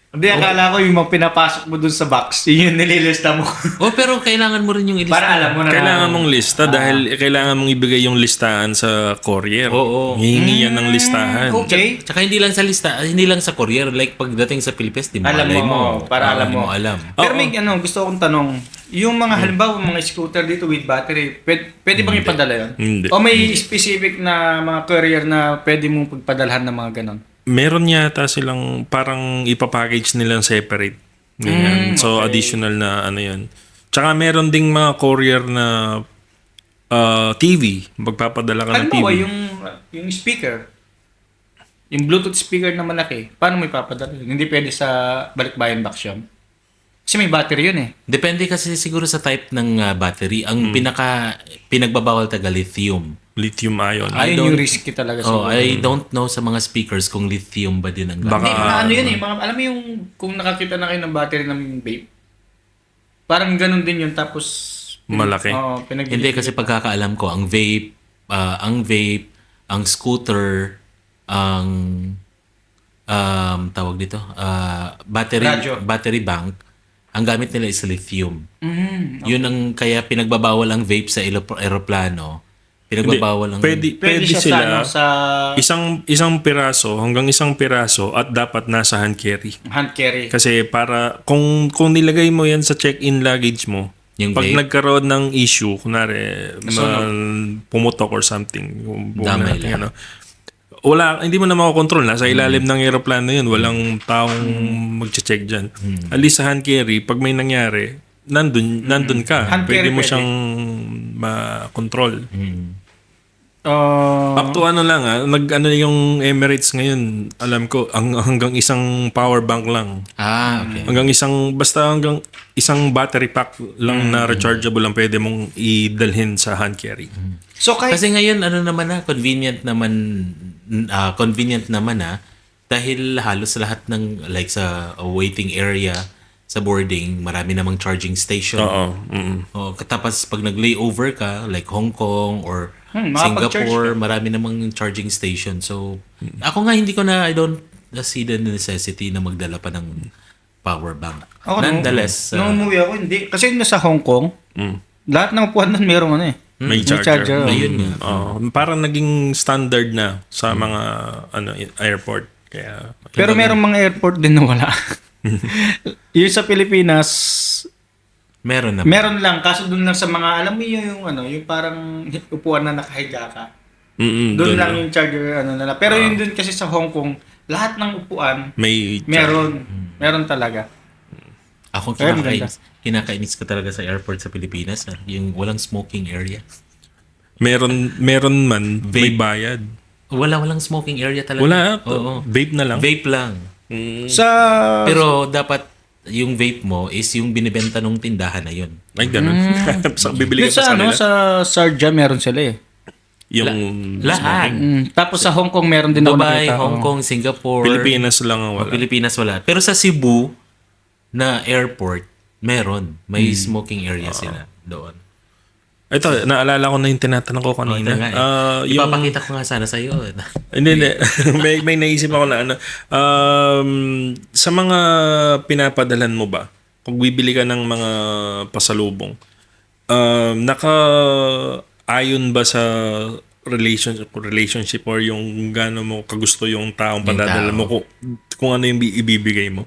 C: Hindi, akala ko yung mga pinapasok mo dun sa box, yun yung nililista mo.
A: Pero kailangan mo rin yung ilista.
C: Para alam mo na.
B: Kailangan mong lista dahil kailangan mong ibigay yung listahan sa courier.
A: Oo.
B: Hihingi yan ng listahan.
C: Okay.
A: Tsaka hindi lang sa lista, hindi lang sa courier. Like pagdating sa Pilipinas, di mo
C: Alam
A: alay
C: mo, para alam
A: Hindi
C: mo.
A: alam.
C: Pero may gusto kong tanong, yung mga halimbawa, mga scooter dito with battery, pwede bang ipadala yun?
B: Hindi.
C: O may specific na mga courier na pwede mong pagpadalhan ng mga ganon?
B: Meron yata silang parang ipapackage nilang separate. Ganyan. So, additional na ano yun. Tsaka meron ding mga courier na TV. Magpapadala ka ng TV.
C: Halimbawa, yung speaker, yung Bluetooth speaker na malaki, paano mo ipapadala yun? Hindi pwede sa balikbayan box yun? Kasi may battery yun eh.
A: Depende kasi siguro sa type ng battery. Ang pinagbabawal taga lithium.
B: Lithium ion.
C: Ayun yung risky talaga siguro.
A: I don't know sa mga speakers kung lithium ba din ang gamit.
C: Hindi, mga ano yun eh. Alam mo yung kung nakakita na kayo ng battery ng vape, parang ganun din yun. Tapos,
B: Malaki.
A: Hindi kasi pagkakaalam ko, ang vape, ang scooter, ang tawag dito, battery bank, ang gamit nila is lithium. Yun ang kaya pinagbabawal ang vape sa aeroplano. Pinagbabawal ang
B: Pwede
C: siya
B: sila
C: sa
B: isang piraso hanggang isang piraso at dapat nasa hand carry.
C: hand carry.
B: Kasi para kung nilagay mo yan sa check-in luggage mo,
A: Yung
B: pag
A: vape?
B: nagkaroon ng issue, kunwari pumutok or something, yung buong
A: Damay
B: natin, hindi mo na makokontrol. Nasa ilalim ng aeroplano yun. Walang taong mag-check dyan. At least sa hand carry, pag may nangyari, nandun ka.
C: Hand
B: Pwede
C: carry
B: mo
C: pwede.
B: siyang makontrol.
C: Uh,
B: Up to ano lang nag-ano yung Emirates ngayon, alam ko, hanggang isang power bank lang.
A: okay.
B: Hanggang isang battery pack lang na rechargeable lang pwede mong idalhin sa hand carry.
C: so kahit
A: Kasi ngayon convenient naman dahil halos lahat ng like sa waiting area sa boarding, marami namang charging station.
B: Oo.
A: Tapos pag nag-layover ka like Hong Kong or
C: makapag-charge
A: Singapore, marami namang charging station. So ako nga I don't see the necessity na magdala pa ng power bank.
C: Ako,
A: Nonetheless,
C: nung umuwi ako, hindi. Kasi nasa Hong Kong, lahat ng upuan nun merong
B: May charger.
A: Ayun nga.
B: Parang naging standard na sa mga airport. Kaya
C: Pero merong mga airport din na wala. Yung sa Pilipinas,
A: meron naman.
C: meron lang. Kaso dun lang sa mga, alam mo yung yung parang upuan na nakahiga ka. Doon lang yung charger, nila. Pero yun dun kasi sa Hong Kong, lahat ng upuan,
B: may
C: meron. Meron talaga.
A: Ako
C: Ayun,
A: kinakainis ko talaga sa airport sa Pilipinas. Yung walang smoking area.
B: meron man may bayad.
A: Walang smoking area talaga.
B: Wala.
A: Oo.
B: Vape na lang.
A: Vape lang.
C: Sa,
A: Pero dapat yung vape mo is yung binibenta nung tindahan na yun.
B: Ay, ganun. Bibili
C: yung
B: ka pa
C: sa,
B: sa nila.
C: sa Sharjah meron sila eh.
B: yung
A: Lahat.
C: Tapos sa Hong Kong meron din ako
A: Dubai,
C: nakita.
A: Hong Kong, Singapore.
B: Pilipinas lang ang wala.
A: Pilipinas wala. Pero sa Cebu na airport, meron. May smoking area sila doon.
B: Ito, naalala ko na yung tinatanong ko kanina.
A: Yun na nga Ipapakita ko nga sana sa iyo.
B: Hindi. may naisip ako na ano. Sa mga pinapadalan mo ba, kung bibili ka ng mga pasalubong, naka-ayon ba sa relationship or yung gaano mo kagusto yung taong padadala mo kung ano yung ibibigay mo?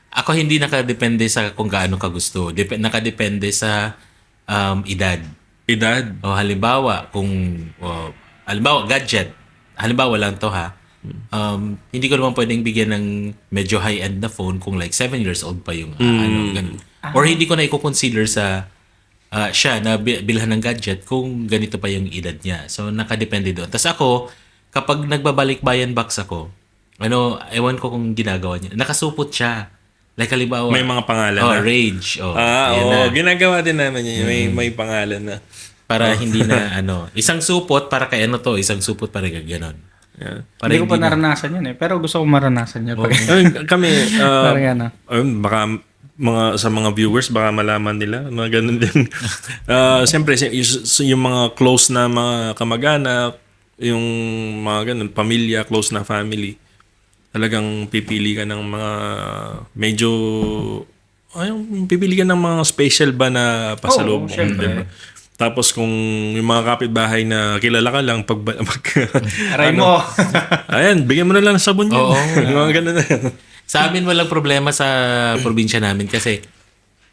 A: Ako hindi nakadepende sa kung gaano ka gusto. Nakadepende sa edad.
B: Edad?
A: O halimbawa, halimbawa, gadget. Halimbawa lang to ha. Hindi ko naman pwedeng bigyan ng medyo high-end na phone kung like 7 years old pa yung ganun. Or hindi ko na i-consider sa siya na bilhan ng gadget kung ganito pa yung edad niya. So, nakadepende doon. Tapos ako, kapag nagbabalik bayan box ako, ewan ko kung ginagawa niya. Nakasupot siya. Like halimbawa,
B: May mga pangalan na.
A: Rage.
B: Ginagawa din naman yun. May pangalan na.
A: Para hindi na isang supot para kay isang supot para gano'n.
B: Yeah.
C: Hindi ko pa naranasan yun pero gusto ko maranasan yan.
B: Kami,
C: Parang yan
B: baka sa mga viewers, baka malaman nila, mga ganun din. Siyempre, yung mga close na mga kamag-anak, yung mga ganun, pamilya, close na family, talagang pipili ka ng mga medyo pipili ka ng mga special ba na pasalubong.
C: syempre.
B: Diba? Tapos kung yung mga kapitbahay na kilala ka lang
C: Aray mo.
B: ayan, bigyan mo na lang ng sabon yun.
A: Oo.
B: Yung mga ganun na.
A: Sa amin walang problema sa probinsya namin kasi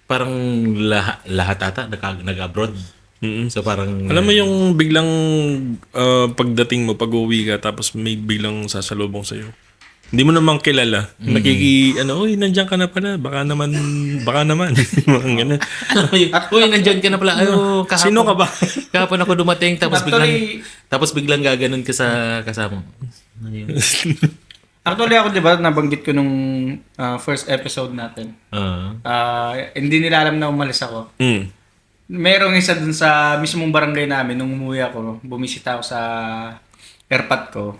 A: parang lahat ata nag-abroad. So parang
B: Alam mo yung biglang pagdating mo, pag-uwi ka, tapos may biglang sasalubong sa'yo. Hindi mo naman kilala. Uy, nandiyan ka na pala. Baka naman. Mga ganun.
A: uy, nandiyan ka na pala. Kahapon.
B: Sino ka ba?
A: Kahapon ako dumating tapos
C: Actually-
A: biglang gaganon ka sa kasama. Ayun.
C: Actually ako, di ba, nabanggit ko nung first episode natin. Hindi nila alam na umalis ako. Merong isa dun sa mismong barangay namin, nung umuwi ako, bumisita ako sa airpot ko.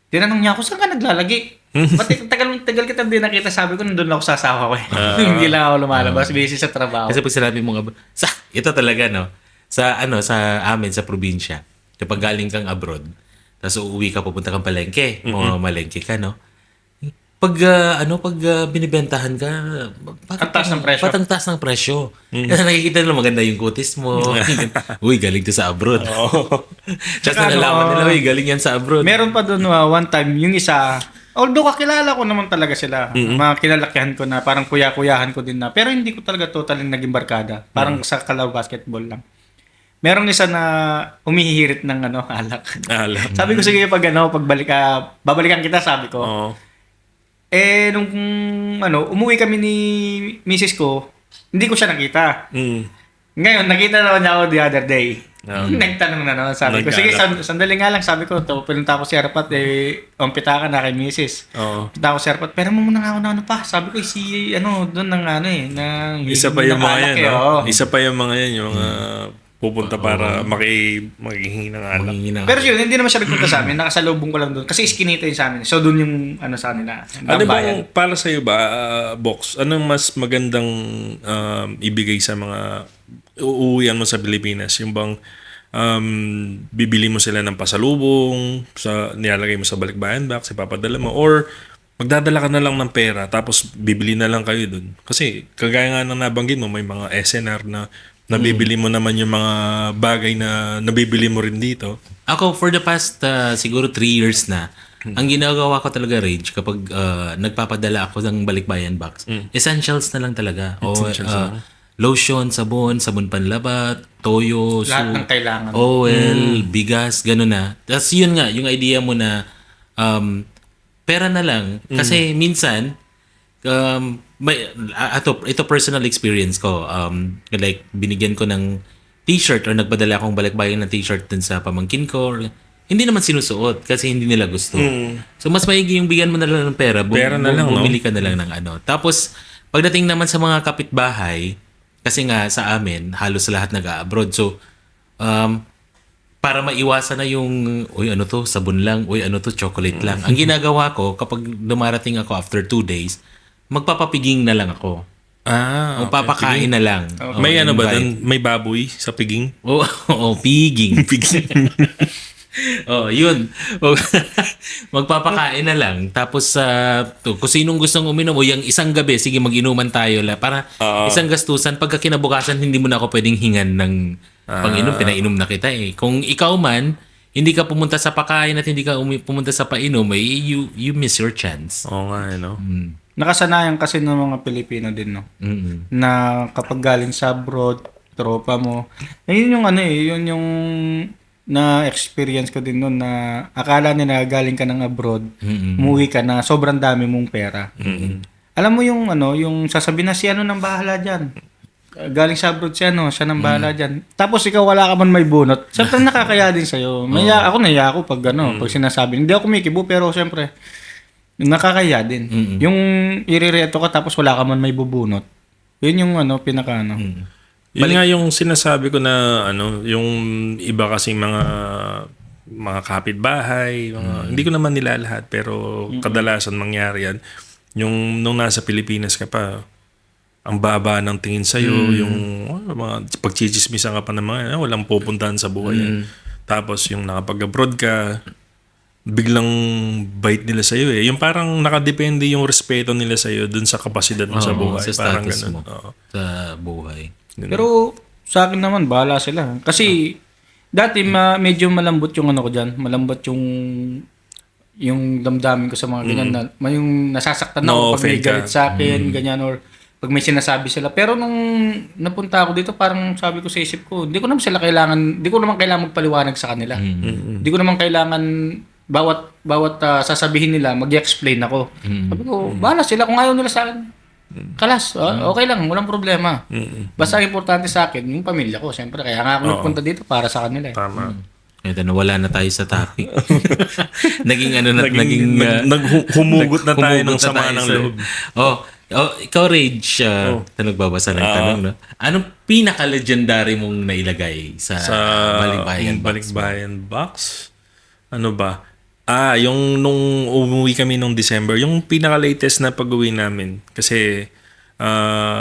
C: Tinanong niya ako, saan ka naglalagi? Ba't tagal kita din nakita? Sabi ko, nandun ako sa asawa ko eh. Hindi lang ako lumalabas, busy sa trabaho.
A: Kasi pag sinabi mo nga, ito talaga no, sa amin sa probinsya, kapag galing kang abroad, tapos uuwi ka, pupunta kang palengke, malengke ka, no? Pag binibentahan ka,
C: Ang taas ng presyo.
A: Patang taas ng presyo. Kasi nakikita nila maganda yung kutis mo. Uy, galing to sa abroad. Tapos nalalaman nila, uy, galing yan sa abroad.
C: Meron pa doon one time, yung isa, although kakilala ko naman talaga sila, mga kilalakihan ko na, parang kuya-kuyahan ko din na, pero hindi ko talaga totally naging barkada. Parang sa kalaw basketball lang. Merong isa na humihirit ng alak. Sabi ko, sige, babalikan kita, sabi ko. Nung umuwi kami ni misis ko, hindi ko siya nakita. Ngayon, nakita naman niya ako the other day. Nagtanong na naman, sabi ko, sige, sandali nga lang, sabi ko, pinunta ako si Arpat, umpita ka na kay misis. Pinunta ako si Arpat, pero mo muna nga ako pa. Sabi ko, doon ng
B: Isa pa yung mga yan, Isa pa yung mga yan, yung pupunta para makihingi ng alak.
C: Pero yun, hindi naman siya nagpunta sa amin. Nakasalubong ko lang doon. Kasi iskinita yun sa amin. So, doon yung sa nila.
B: Ano bang para sa'yo ba, Box? Anong mas magandang ibigay sa mga uuwian mo sa Pilipinas? Yung bang bibili mo sila ng pasalubong, nilalagay mo sa balikbayan box, ipapadala mo, or magdadala ka na lang ng pera tapos bibili na lang kayo doon? Kasi kagaya nga ng nabanggit mo, may mga SNR na nabibili mo naman yung mga bagay na nabibili mo rin dito.
A: Ako, for the past siguro 3 years na, ang ginagawa ko talaga, Rage, kapag nagpapadala ako ng balikbayan box, essentials na lang talaga. Lotion, sabon panlabat, toyo,
C: lahat ng kailangan.
A: oil, bigas, gano'n na. Tapos yun nga, yung idea mo na pera na lang. Kasi minsan, ito personal experience ko. Like, binigyan ko ng t-shirt or nagpadala akong balikbayan ng t-shirt dun sa pamangkin ko. Hindi naman sinusuot kasi hindi nila gusto. So, mas maigi yung bigyan mo na lang ng pera.
B: Pera na lang,
A: bumili ka na lang ng Tapos, pagdating naman sa mga kapitbahay, kasi nga sa amin, halos lahat nag-abroad. So, para maiwasan na yung, uy, ano to, sabon lang, uy, ano to, chocolate lang. Ang ginagawa ko, kapag dumarating ako after 2 days, magpapapiging na lang ako. Magpapakain na lang. Oh,
B: May ano ba
A: invite.
B: doon? May baboy sa piging?
A: Oo, piging. Yun. Magpapakain na lang. Tapos, kung sinong gustong uminom, o yung isang gabi, sige, mag-inuman tayo. Para isang gastusan, pagka kinabukasan, hindi mo na ako pwedeng hingan ng pang-inom. Pinainom na kita eh. Kung ikaw man, hindi ka pumunta sa pakain at hindi ka pumunta sa painom, you miss your chance.
B: Oo nga, no?
C: Nakasanayan kasi ng mga Pilipino din, no? Na kapag galing sa abroad, tropa mo. Yun yung yun yung na-experience ko din noon na akala nila galing ka ng abroad, umuwi ka na sobrang dami mong pera. Alam mo yung yung sasabihin na si nang bahala dyan. Galing sa abroad siya nang bahala dyan. Tapos ikaw wala ka man may bunot. Siyempre nakakaya din sa'yo. Naiya ako pag pag sinasabi. Hindi ako kumikibo pero siyempre nakakaya din. Yung irireto ka tapos wala ka man may bubunot. Yun yung pinaka
B: Yun nga yung sinasabi ko na yung iba kasi mga kapitbahay, hindi ko naman nila lahat pero kadalasan mangyari yan. Yung nung nasa Pilipinas ka pa, ang baba ng tingin sa'yo, yung mga pagchichismisan ka pa ng mga walang pupuntahan sa buhay. Tapos yung nakapag-abroad ka, biglang bite nila sa'yo eh. Yung parang nakadepende yung respeto nila sa'yo dun sa kapasidad mo sa buhay.
A: Sa
B: Parang
A: status
B: ganun.
A: mo. Sa buhay.
C: Pero sa akin naman, bahala sila. Kasi dati medyo malambot yung ko dyan. Malambot yung damdamin ko sa mga ganyan. Yung nasasaktan ako pag may galit sa akin, ganyan, or pag may sinasabi sila. Pero nung napunta ako dito, parang sabi ko sa isip ko, hindi ko naman kailangan magpaliwanag sa kanila. Hindi ko naman kailangan bawat sasabihin nila, mag-explain ako. Sabi ko, bahala sila kung ayaw nila sa akin. Kalas, okay lang, walang problema. Basta importante sa akin, yung pamilya ko. Siyempre, kaya nga ako nagpunta dito para sa kanila.
B: Tama.
A: Ito, nawala na tayo sa topic. naging
B: humugot na tayo ng sama ng loob.
A: Ikaw, Rage, nagbabasa ng tanong, no? Anong pinaka-legendary mong nailagay sa Balikbayan Box?
B: Balikbayan Box? Ano ba? Yung nung umuwi kami nung December, yung pinaka-latest na pag-uwi namin. Kasi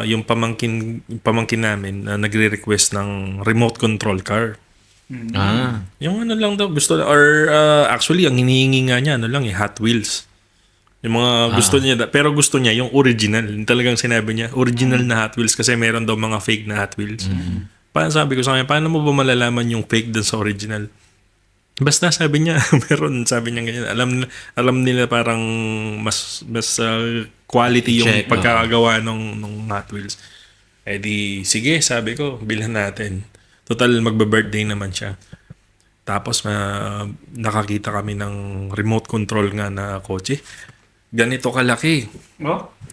B: yung pamangkin namin nagre-request ng remote control car. Yung lang daw gusto, or actually ang hinihingi nga niya Hot Wheels. Yung mga gusto niya, pero gusto niya yung original. Talagang sinabi niya, original na Hot Wheels kasi meron daw mga fake na Hot Wheels. Parang sabi ko sa kanya, paano mo ba malalaman yung fake dun sa original? Basta sabi niya, sabi niya ganyan. Alam nila parang mas quality yung pagkakagawa ng Hot Wheels. Eh di, sige, sabi ko, bilhan natin. Total, magbe-birthday naman siya. Tapos, nakakita kami ng remote control nga na kotse. Ganito kalaki.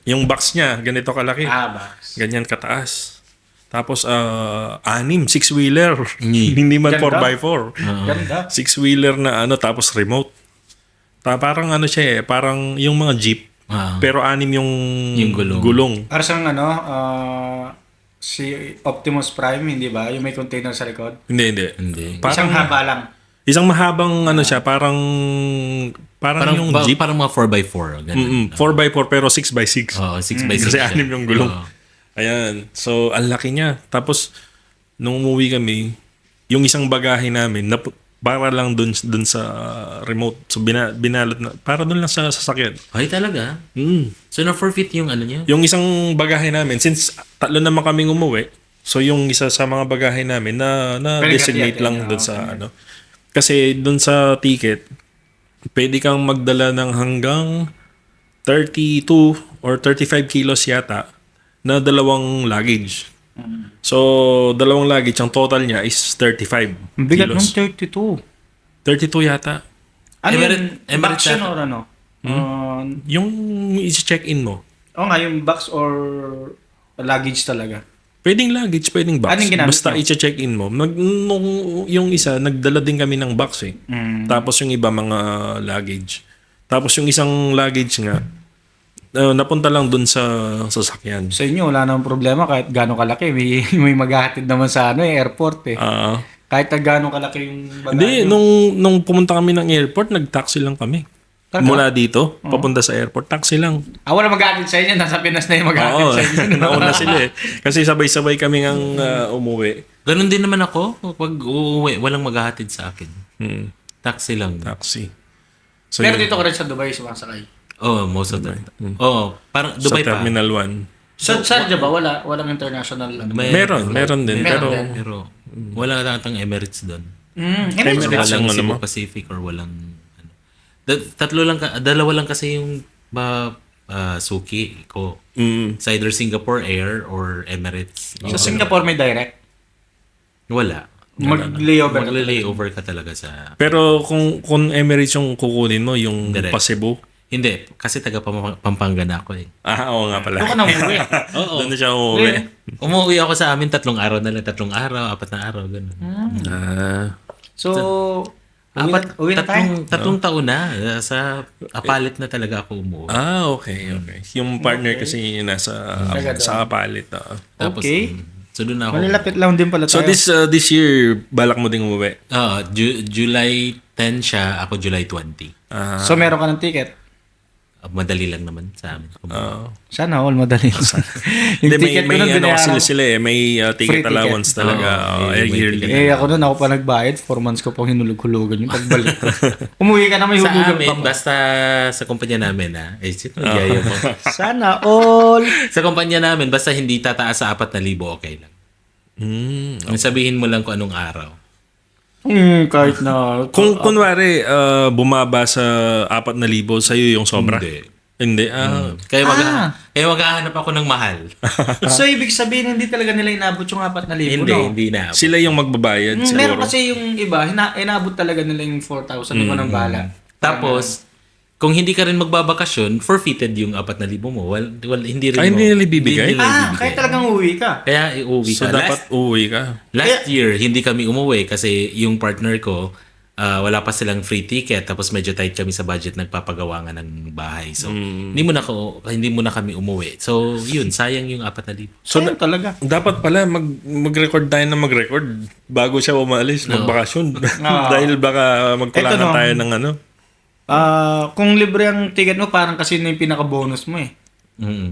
B: Yung box niya, ganito kalaki.
C: Box.
B: Ganyan kataas. Tapos, 6-wheeler. Hindi man 4x4.
C: Ganda.
B: 6-wheeler na tapos remote. Parang siya parang yung mga jeep. Pero 6 yung gulong.
C: Para sa si Optimus Prime, hindi ba? Yung may container sa likod.
B: Hindi.
C: Isang haba lang.
B: Isang mahabang siya, parang yung jeep.
A: Parang mga 4x4. Ganun.
B: 4x4 pero 6x6.
A: 6x6.
B: Kasi 6 yung gulong. Ayan. So, ang laki niya. Tapos, nung umuwi kami, yung isang bagahe namin, para lang dun sa remote. So, binalot na. Para dun lang sa sasakyan.
A: Ay, talaga? So, na-forfeit yung niya?
B: Yung isang bagahe namin, since 3 naman kaming umuwi, so yung isa sa mga bagahe namin na designate lang dun sa Kasi dun sa ticket, pwede kang magdala ng hanggang 32 or 35 kilos yata na 2 luggage. So, 2 luggage, ang total niya is 35
C: Ang bigat
B: kilos.
C: ng 32.
B: 32 yata.
C: Box yun or
B: Yung i-check-in mo.
C: yung box or luggage talaga.
B: Pwedeng luggage, pwedeng box.
C: Anong ginamit
B: Basta
C: nyo?
B: i-check-in mo. Yung isa, nagdala din kami ng box eh. Tapos yung iba mga luggage. Tapos yung isang luggage nga, napunta lang dun sa sasakyan.
C: Sa inyo, wala namang problema kahit gaano kalaki. May maghahatid naman sa airport eh. Kahit na gano'ng kalaki yung bagahe
B: Hindi,
C: nyo.
B: nung pumunta kami ng airport, nag-taxi lang kami.
C: Talaga?
B: Mula dito, papunta sa airport, taxi lang.
C: Wala mag-aatid sa inyo. Nasa Pinas na yung mag-aatid
B: Oo,
C: sa inyo.
B: nauna sila eh. Kasi sabay-sabay kami ngang umuwi.
A: Ganun din naman ako. Pag uuwi, walang maghahatid sa akin. Taxi lang.
B: Taxi. So,
C: Pero
B: yun,
C: dito ko rin sa Dubai sumasakay.
A: Oh, most of the time. Oo, parang
B: sa
A: Dubai pa.
B: Terminal 1.
C: Sa Sharjah ba? Walang international.
B: Meron din.
C: Meron
B: Pero,
C: din.
A: Pero wala natang Emirates doon.
C: Emirates
B: Emirates
C: ba?
B: yung
A: Walang
B: ano
A: Cebu
B: mo?
A: Pacific or walang ano. Dalawa lang kasi yung suki ko. It's either Singapore Air or Emirates.
C: Sa Singapore may direct.
A: Wala.
C: Mag-layover.
A: Magle-layover ka talaga sa...
B: pero kung Emirates yung kukunin mo, yung
A: Direct.
B: pa Cebu.
A: Hindi, kasi taga Pampanga na ako eh.
B: Oo nga pala.
C: Doon ka na umuwi.
A: Oo.
B: Doon na siya umuwi.
A: Umuwi ako sa amin 3 araw na lang. 3 araw, 4 na araw, gano'n.
C: So, uwi na tayo.
A: Tatlong taon na. Sa Apalit na talaga ako umuwi.
B: Okay. Yung partner kasi nasa sa kapalit.
A: Tapos,
C: Okay.
A: So doon ako.
C: Malilapit lang din pala
B: So
C: tayo.
B: this year, balak mo ding umuwi?
A: July 10 siya, ako July 20.
C: So, meron ka ng ticket?
A: Madali lang naman sa amin.
C: Sana all madali.
B: Hindi,
C: yung ticket ko nun,
B: may ano
C: binayaran ko.
B: sila eh. May ticket
C: Free
B: allowance
C: ticket.
B: talaga.
A: may
B: Yearly.
A: ticket.
C: Ako nun, ako pa nagbayad. 4 months ko pang hinulog-hulugan yung pagbalik. Umuwi ka na may
A: Sa
C: hulugan
A: amin,
C: pa.
A: basta sa kumpanya namin sino yaya mo?
C: Sana all.
A: Sa kumpanya namin, basta hindi tataas sa 4,000, okay lang. Ang sabihin mo lang kung anong araw.
C: Kahit na.
B: Kung kunwari, bumaba sa 4,000 sa'yo yung sobra? Hindi.
A: Kaya maghahanap ako ng mahal.
C: So, ibig sabihin, hindi talaga nila inabot yung 4,000, no?
A: Hindi na.
B: Sila yung magbabayad siguro.
C: Meron kasi yung iba, inabot talaga nila yung 4,000. Hindi ko nang bala.
A: Tapos, kung hindi ka rin magbabakasyon, forfeited yung 4,000 mo. Hindi rin
B: Hindi nila ibibigay?
C: Kaya talagang uwi ka.
A: Kaya iuwi
B: So,
A: ka.
B: dapat uuwi ka.
A: Last year, hindi kami umuwi kasi yung partner ko, wala pa silang free ticket tapos medyo tight kami sa budget, nagpapagawa nga ng bahay. So, hindi mo na kami umuwi. So, yun, sayang yung 4,000.
C: So, talaga.
B: Dapat pala mag-record tayo na mag-record bago siya umalis, magbakasyon. Dahil baka magkulangan tayo ng ano.
C: Kung libre ang ticket mo, parang kasi yun na yung pinaka-bonus mo eh.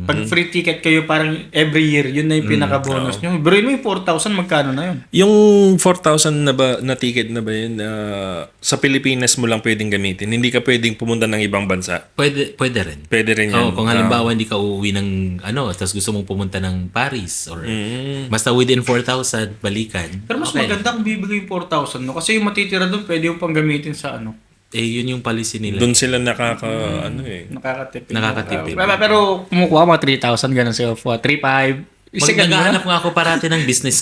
C: Pag free ticket kayo, parang every year, yun na yung pinaka-bonus nyo. Bro, mo yung 4,000, magkano na yun?
B: Yung 4,000 na ticket na ba yun, sa Pilipinas mo lang pwedeng gamitin? Hindi ka pwedeng pumunta ng ibang bansa?
A: Pwede rin.
B: Pwede rin yan.
A: Kung halimbawa hindi ka uuwi ng tapos gusto mong pumunta ng Paris or basta within 4,000 balikan.
C: Pero mas maganda kung bibigay yung 4,000, no? Kasi yung matitira doon, pwede yung pang gamitin sa ano.
A: Yun yung policy nila.
B: Doon sila
C: Nakakatipid.
A: Nakakatipid.
C: Pero kumukuha mga 3,000, ganun sa'yo. 3,500.
A: Naghahanap nga ako parati ng business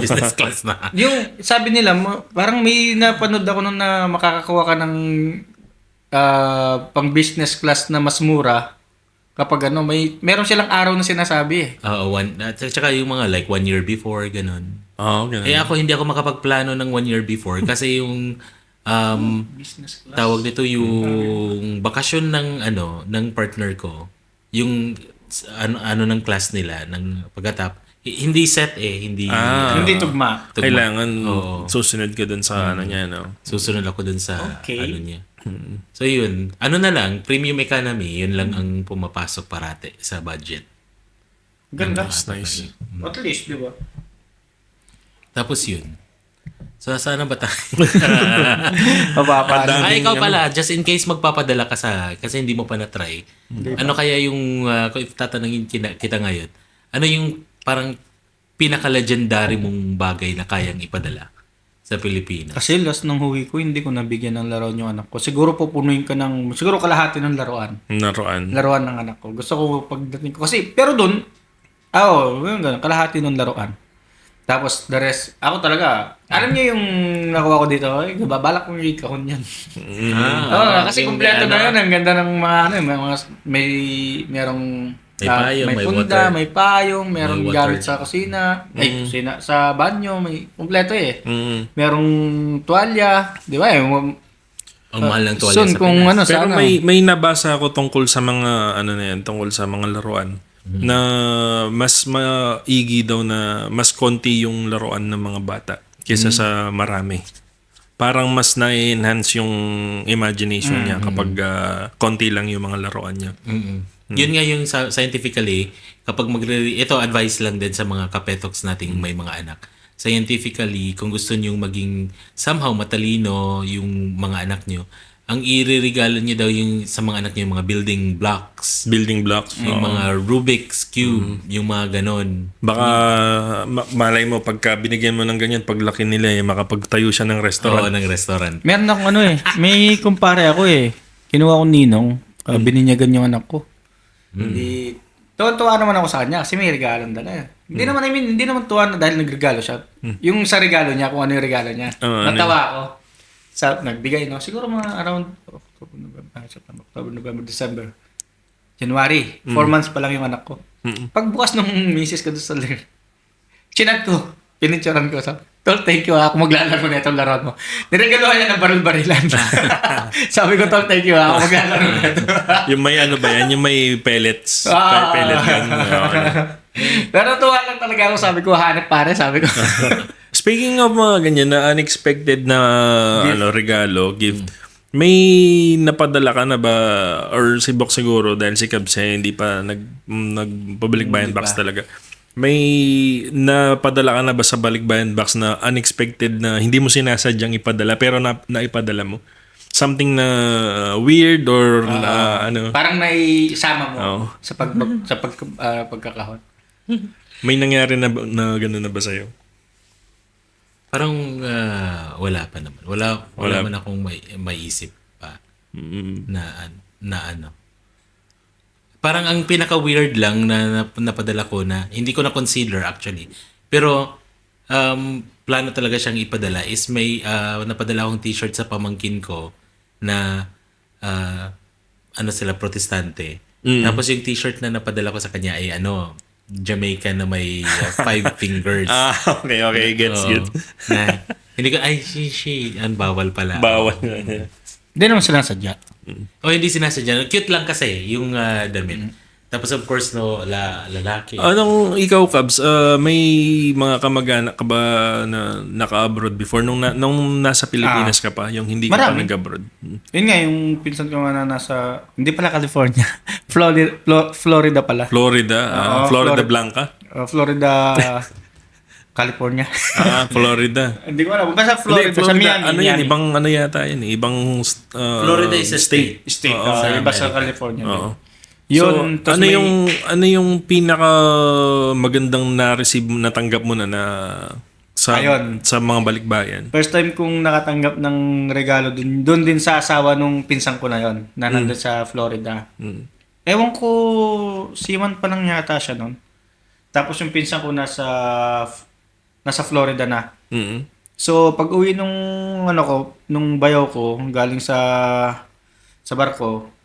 A: business class na.
C: Yung sabi nila, parang may napanood ako nung na makakakuha ka ng pang business class na mas mura kapag meron silang araw na sinasabi eh.
A: Tsaka yung mga like 1 year before, ganun.
B: ganun.
A: Ako hindi ako makapagplano ng 1 year before kasi yung
C: Business class.
A: tawag nito yung bakasyon ng partner ko, yung ano ng class nila ng pagkatap, hindi set hindi
C: tugma.
B: Kailangan susunod ka dun sa ano niya, no?
A: Susunod ako dun sa
C: Okay.
A: ano niya. So yun, na lang, premium economy, yun lang ang pumapasok parate sa budget.
C: Ganda.
B: Nice.
C: At least, di ba?
A: Tapos yun. So sana ba tayo? Ikaw pala, just in case magpapadala ka kasi hindi mo pa na-try. Ano kaya yung, kung tatanungin kita ngayon, ano yung parang pinaka-legendary mong bagay na kayang ipadala sa Pilipinas?
C: Kasi last nung huwi ko, hindi ko nabigyan ng laruan yung anak ko. Siguro pupunuin ka siguro kalahati ng laruan. Laruan ng anak ko. Gusto ko pagdating ko. Kasi, pero dun, yun ganun, kalahati ng laruan. Tapos, the rest, ako talaga, alam niyo yung nakuha ko dito, babalak kong ikahon yan. Kasi kumpleto na yun, ang ganda ng mga, merong,
A: may
C: punda,
A: water.
C: may payong, merong
A: May
C: gamit
A: water.
C: sa kusina, kusina, sa banyo, may kumpleto eh. Merong tuwalya, di ba
A: Ang mahal ng tuwalya
C: soon,
A: sa
C: kung
A: Pinas.
B: Pero may nabasa ako tungkol sa mga tungkol sa mga laruan na mas maigi daw na mas konti yung laruan ng mga bata kaysa sa marami. Parang mas na-enhance yung imagination niya kapag konti lang yung mga laruan niya.
A: Yun nga yung scientifically, kapag ito advice lang din sa mga kapetoks nating may mga anak. Scientifically, kung gusto nyo maging somehow matalino yung mga anak nyo, ang iririgalo nyo daw yung sa mga anak nyo yung mga building blocks.
B: Building blocks.
A: Yung mga Rubik's Cube, yung mga ganon.
B: Baka malay mo, pagka binigyan mo ng ganyan, paglaki nila, makapagtayo siya ng
A: Oo,
B: restaurant.
A: ng restaurant.
C: Meron akong may kumpare ako Kinuha ko ninong, bininyagan yung anak ko. Hindi, tuwa naman ako sa kanya kasi may regalong dala. Hindi naman tuwa na dahil nagregalo siya. Yung sa regalo niya, kung ano yung regalo niya. Natawa ako. Nagbigay, siguro mga around October, November, December. January. 4 months pa lang yung anak ko. Pagbukas ng misis ko doon sa chinat ko, pinicturean ko. Tol, thank you ako maglalaro na itong laruan mo. Niregalo niya ng baril-barilan. Sabi ko, Tol, thank you ako maglalaro na ito.
B: Yung may ano ba yan? Yung may pellets. Pellet gun.
C: Pero tuwa lang talaga ako. Sabi ko, hanap pare. Sabi ko.
B: Speaking of mga ganyan na unexpected na regalo, gift, may napadala ka na ba or si Bok siguro dahil si Cabs hindi pa nagpabalikbayan box talaga. May napadala ka na ba sa balikbayan box na unexpected na hindi mo sinasadyang ipadala pero naipadala mo? Something na weird or
C: Parang naisama mo sa pagkakahon.
B: May nangyari na gano'n na ba sa'yo?
A: Parang wala pa naman. Wala man akong maiisip pa na ano. Parang ang pinaka-weird lang na napadala ko na hindi ko na-consider actually. Pero plano talaga siyang ipadala is may napadala akong t-shirt sa pamangkin ko na sila protestante. Tapos yung t-shirt na napadala ko sa kanya ay Jamaican na may 5 fingers.
B: Okay. Gets.
A: Na, hindi ko, bawal pala.
B: Bawal.
C: Hindi naman sila sadya.
A: Hindi sinasadya. Cute lang kasi yung damit. Tapos of course, lalaki.
B: Anong ikaw, Cabs, may mga kamag-anak ka ba na naka-abroad before nung nasa Pilipinas ka pa, yung hindi ka pa
C: Marami.
B: nag-abroad?
C: Yun nga, yung pinsan ko nga na nasa, hindi pala California. Florida pala.
B: Florida, Florida Blanca?
C: Florida, California.
B: Florida.
C: Hindi ko alam. Basta Florida, sa Miami.
B: Ano yan? Ibang ano yata yan? Ibang
A: Florida is a state.
C: Iba sa California.
B: Oo.
C: Yun,
B: So, ano yung pinaka magandang na-receive, natanggap mo na sa mga balikbayan?
C: First time kong nakatanggap ng regalo doon din sa asawa nung pinsan ko na yon na nandun sa Florida. Ewan ko, siman pa lang yata siya noon. Tapos yung pinsan ko nasa Florida na. So pag uwi nung bayaw ko galing sa barko,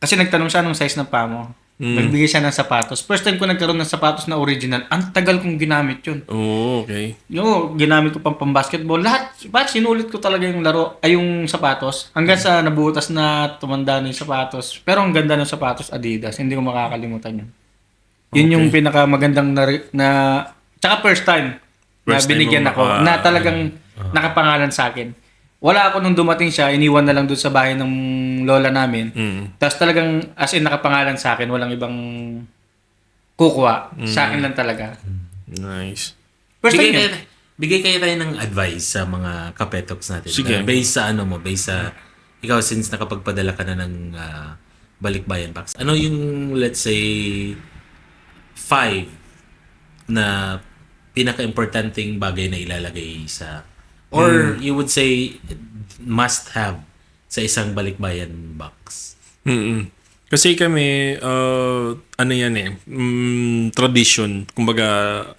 C: kasi nagtanong siya nung size ng paa mo. Nagbigay siya ng sapatos. First time ko nagkaroon ng sapatos na original. Ang tagal kong ginamit yun.
B: Oh, okay.
C: Ginamit ko pang basketball. Lahat sinulit ko talaga yung yung sapatos. Hanggang sa nabutas na tumanda na yung sapatos. Pero ang ganda ng sapatos, Adidas. Hindi ko makakalimutan yun. Yun yung pinakamagandang tsaka first time na binigyan ako na talagang nakapangalan sa akin. Wala ako nung dumating siya, iniwan na lang doon sa bahay ng lola namin. Tapos talagang as in nakapangalan sa akin, walang ibang kukuha. Sa akin lang talaga.
B: Nice.
A: Bigay kayo tayo ng advice sa mga kapetoks natin.
B: Sige.
A: Based sa based sa ikaw since nakapagpadala ka na ng balikbayan box. Ano yung let's say 5 na pinaka-importanting bagay na ilalagay sa or you would say must have sa isang balikbayan box?
B: Kasi kami, tradition. Kumbaga,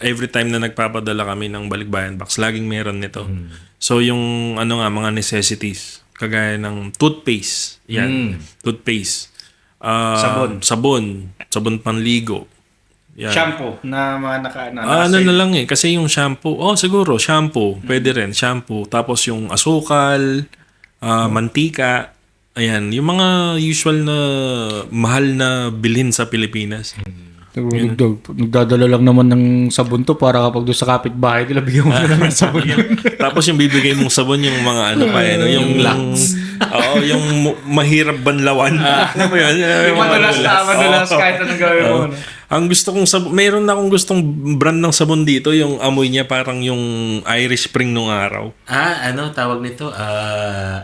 B: every time na nagpapadala kami ng balikbayan box, laging meron nito. So, yung mga necessities, kagaya ng toothpaste. Yan. Toothpaste. Sabon panligo. Yan.
C: Shampoo na mga
B: na lang kasi yung shampoo, siguro shampoo, pwede rin shampoo, tapos yung asukal, mantika, ayan, yung mga usual na mahal na bilhin sa Pilipinas.
C: Nagdadala lang naman ng sabon to para kapag doon sa kapitbahay nila, bigyan mo na lang ng sabon yun.
B: Tapos yung bibigay mong sabon, yung mga ano pa, yung
A: Lux.
B: Oo, yung mahirap banlawan. Ano mo yun? Yung
C: Madulas, kahit anong gawin mo. no?
B: Ang gusto kong sabon, meron akong gustong brand ng sabon dito, yung amoy niya parang yung Irish Spring nung araw.
A: Tawag nito?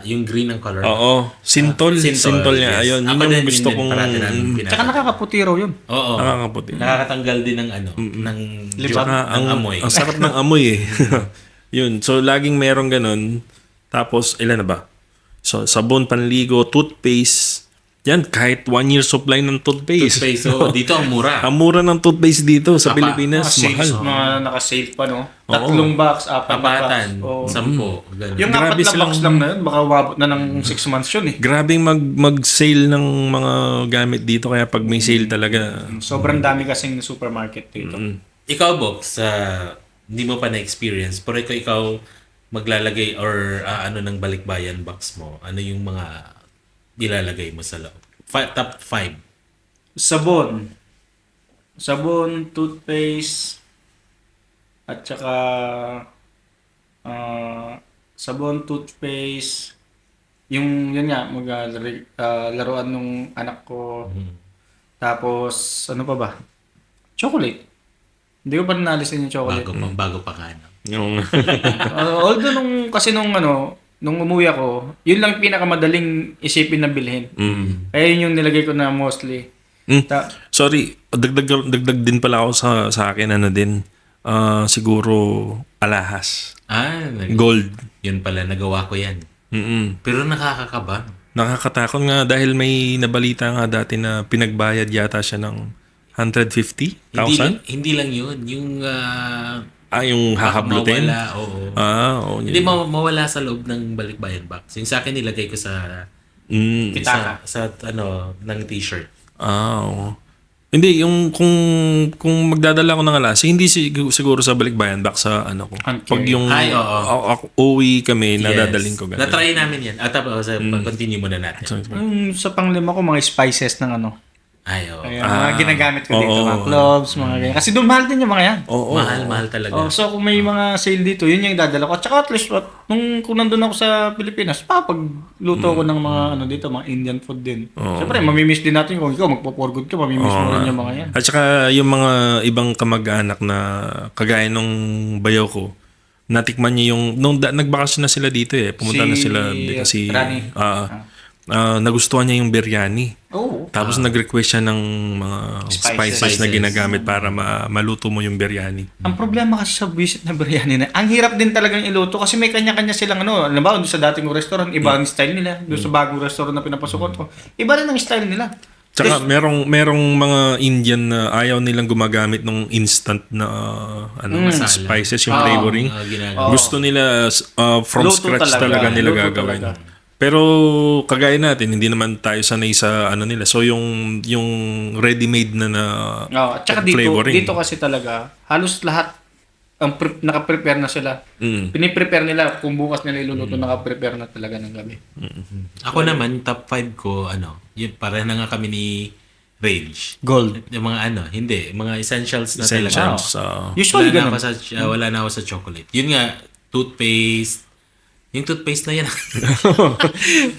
A: Yung green ng color.
B: Oo, Sintol. Sintol niya.
A: yes.
B: Ayun,
A: Ako
B: yun
A: din,
B: yung gusto
A: yun din,
B: kong
A: parati namin pinaka-
C: Tsaka nakakaputi raw yun.
A: Oo.
B: nakakaputi.
A: Nakakatanggal din ng ng
B: Tsaka
A: ng amoy.
B: Ang sarap ng amoy eh. Yun. So, laging meron ganun. Tapos, ilan na ba? So, sabon, panligo, toothpaste. Yan, kahit 1 year supply ng toothpaste.
A: Toothpaste. So, dito ang mura.
B: Ang mura ng toothpaste dito sa Pilipinas.
C: Sales,
B: Mahal.
C: mga naka-sale pa, no? 3 box, 4 na box.
A: Apatan.
C: Oo.
A: 10. Ganun.
C: Yung
B: Grabe
C: 4 na box
B: silang-
C: lang na yun, baka wabot na ng 6 months yun eh.
B: Grabing mag-sale ng mga gamit dito. Kaya pag may sale talaga.
C: Sobrang dami kasing supermarket dito.
A: Ikaw, Box, hindi mo pa na-experience, pero ikaw maglalagay or ng balikbayan box mo, ano yung mga ilalagay mo sa loob? Top 5.
C: Sabon, toothpaste, at saka sabon, toothpaste, yun nga, laruan nung anak ko. Tapos, ano pa ba? Chocolate. Hindi ko pa nalisin yung chocolate.
A: Bago pa ka, no?
B: Yung
C: Although nung umuwi ako, yun lang pinakamadaling isipin na bilhin. Kaya yun yung nilagay ko na mostly.
B: Sorry, dagdag din pala ako sa akin, siguro alahas. Gold.
A: Yun pala, nagawa ko yan. Pero nakakakaba.
B: Nakakatakot nga dahil may nabalita nga dati na pinagbayad yata siya ng 150,000.
A: Hindi lang yun. Yung
B: Yung hahablutin?
A: mawala, oo.
B: Oo.
A: Hindi mawala sa loob ng balikbayan box. Yung sa akin nilagay ko sa
C: Pitaka.
A: sa ng t-shirt.
B: Oo. Hindi, yung kung magdadala ko ng alas, hindi siguro sa balikbayan back sa ano ko. Pag yung
A: Ay, oo.
B: uwi kami, nadadaling ko ganun.
A: Na-try namin yan. At tapos, continue muna natin.
C: Sa panglima ko, mga spices ng ano.
A: Ay, oo.
C: Kaya mga ginagamit ko dito,
B: oo.
C: mga cloves, mga ganyan. Kasi doon mahal din yung mga yan.
B: Oo.
A: Mahal talaga.
C: So kung may mga sale dito, yun yung dadala ko. At saka at least, kung nandun ako sa Pilipinas, pagluto ko ng mga ano dito, mga Indian food din. Siyempre, mamimiss din natin kung ikaw magpo-for good ka, mamimiss mo rin yung mga yan.
B: At saka yung mga ibang kamag-anak na kagaya nung bayaw ko, natikman niya yung nagbakasyon na sila dito eh. Pumunta na sila si
C: Rani.
B: nagustuhan niya yung biryani.
C: Oo.
B: Tapos nag-request siya ng mga spices na ginagamit para maluto mo yung biryani.
C: Ang problema kasi sa visit na biryani na, ang hirap din talagang iluto kasi may kanya-kanya silang ano. Alam ba, doon sa dating restaurant, iba ang style nila. Doon sa bagong restaurant na pinapasukan ko, iba rin ang style nila.
B: Tsaka merong mga Indian na ayaw nilang gumagamit ng instant na spices, yung flavoring. Gusto nila from
C: Luto
B: scratch talaga nila
C: Luto
B: gagawin.
C: talaga.
B: Pero kagaya natin, hindi naman tayo sanay sa ano nila. So yung ready-made na
C: At saka dito kasi talaga, halos lahat ang naka-prepare na sila. Piniprepare nila kung bukas nila iluluto, naka-prepare na talaga ng gabi.
A: Ako naman, top 5 ko, yun, pareho na nga kami ni Rage.
C: Gold.
A: Yung mga hindi, mga essentials na
B: essentials.
A: talaga.
C: Usually
A: Wala na
C: ganun.
A: ako wala na ako sa chocolate. Yun nga, toothpaste. Yung toothpaste na yan.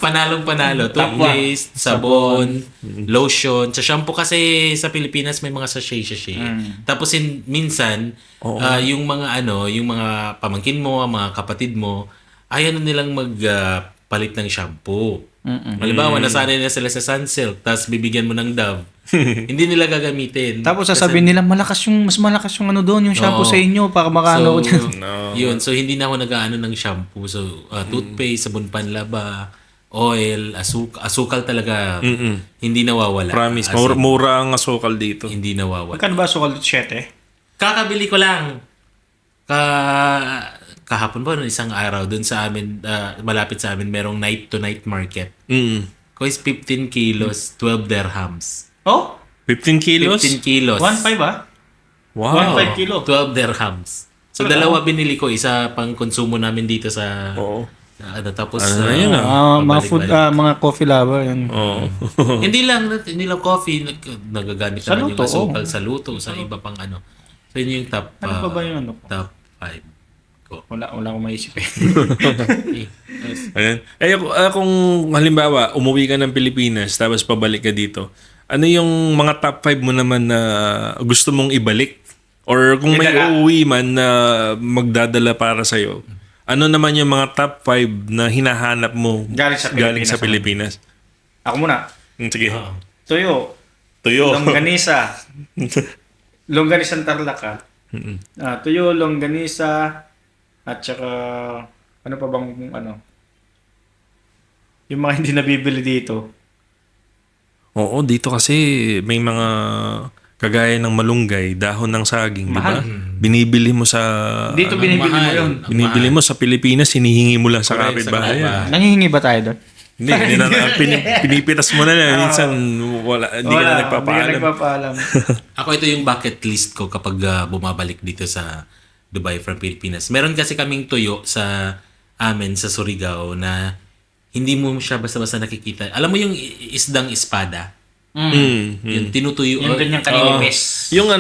A: Panalong-panalo. Toothpaste, sabon, lotion. Sa shampoo kasi sa Pilipinas may mga sachet-sachet. Tapos minsan, yung mga yung mga pamangkin mo, mga kapatid mo, ayaw na nilang magpalit ng shampoo. Halimbawa, nasanay na sila sa Sunsilk, tapos bibigyan mo ng Dove. Hindi nila gagamitin.
C: Tapos sasabihin nila, mas malakas yung ano doon, yung shampoo sa inyo, para makano ko dyan.
A: Yun, so hindi na ako nag-aano ng shampoo. So, toothpaste, sabon panlaba, oil, asukal talaga, hindi nawawala.
B: Promise,
A: As in,
B: mura ang asukal dito.
A: hindi nawawala.
C: Magkano ba sukal 7?
A: Kakabili ko lang. Kahapon ba, isang araw, dun sa amin, malapit sa amin, merong night to night market. Ko is 15 kilos, 12 dirhams.
C: Oh?
B: 15 kilos?
A: 15 kilos.
C: 1.5 ba?
B: Wow.
C: 1.5 kilo.
A: 12 dirhams. So, dalawa binili ko. Isa pang konsumo namin dito sa
B: Oo.
A: Tapos
B: Ano na yun,
C: Mga food, mga coffee lover, yan.
B: Oo.
A: hindi lang coffee, nagagamit
C: Sa
A: naman
C: luto,
A: yung asukal sa luto, sa iba pang ano. So yun yung top
C: Ano pa ba yung ano ko?
A: top 5 ko.
C: Wala akong maisip eh.
B: Ayan. Kung halimbawa, umuwi ka ng Pilipinas tapos pabalik ka dito, ano yung mga top 5 mo naman na gusto mong ibalik? Or kung may
C: Idala.
B: uuwi man na magdadala para sa'yo, ano naman yung mga top 5 na hinahanap mo
C: Galing sa
B: Pilipinas?
C: Ako muna.
B: Sige.
C: Tuyo.
B: Tuyo.
C: Longganisa. Longganisang Tarlac. Tuyo, longganisa, at saka ano pa bang ano? Yung mga hindi nabibili dito.
B: Oo, dito kasi may mga kagaya ng malunggay, dahon ng saging, di ba?
C: Mahal.
B: Binibili mo sa
C: Dito binibili mo yun.
B: binibili mo sa Pilipinas, hinihingi mo lang sa
A: Correct,
B: kapitbahay.
A: sa
C: Nangihingi ba tayo doon?
B: Hindi na, pinipitas mo na lang. Minsan, hindi ka na nagpapaalam.
C: Hindi ka nagpapaalam.
A: Ako ito yung bucket list ko kapag bumabalik dito sa Dubai from Pilipinas. Meron kasi kaming tuyo sa amin sa Surigao na hindi mo siya basta-basta nakikita. Alam mo yung isdang espada? Yung tinutuyo.
C: Yung ganyang kaninipis.
B: Yung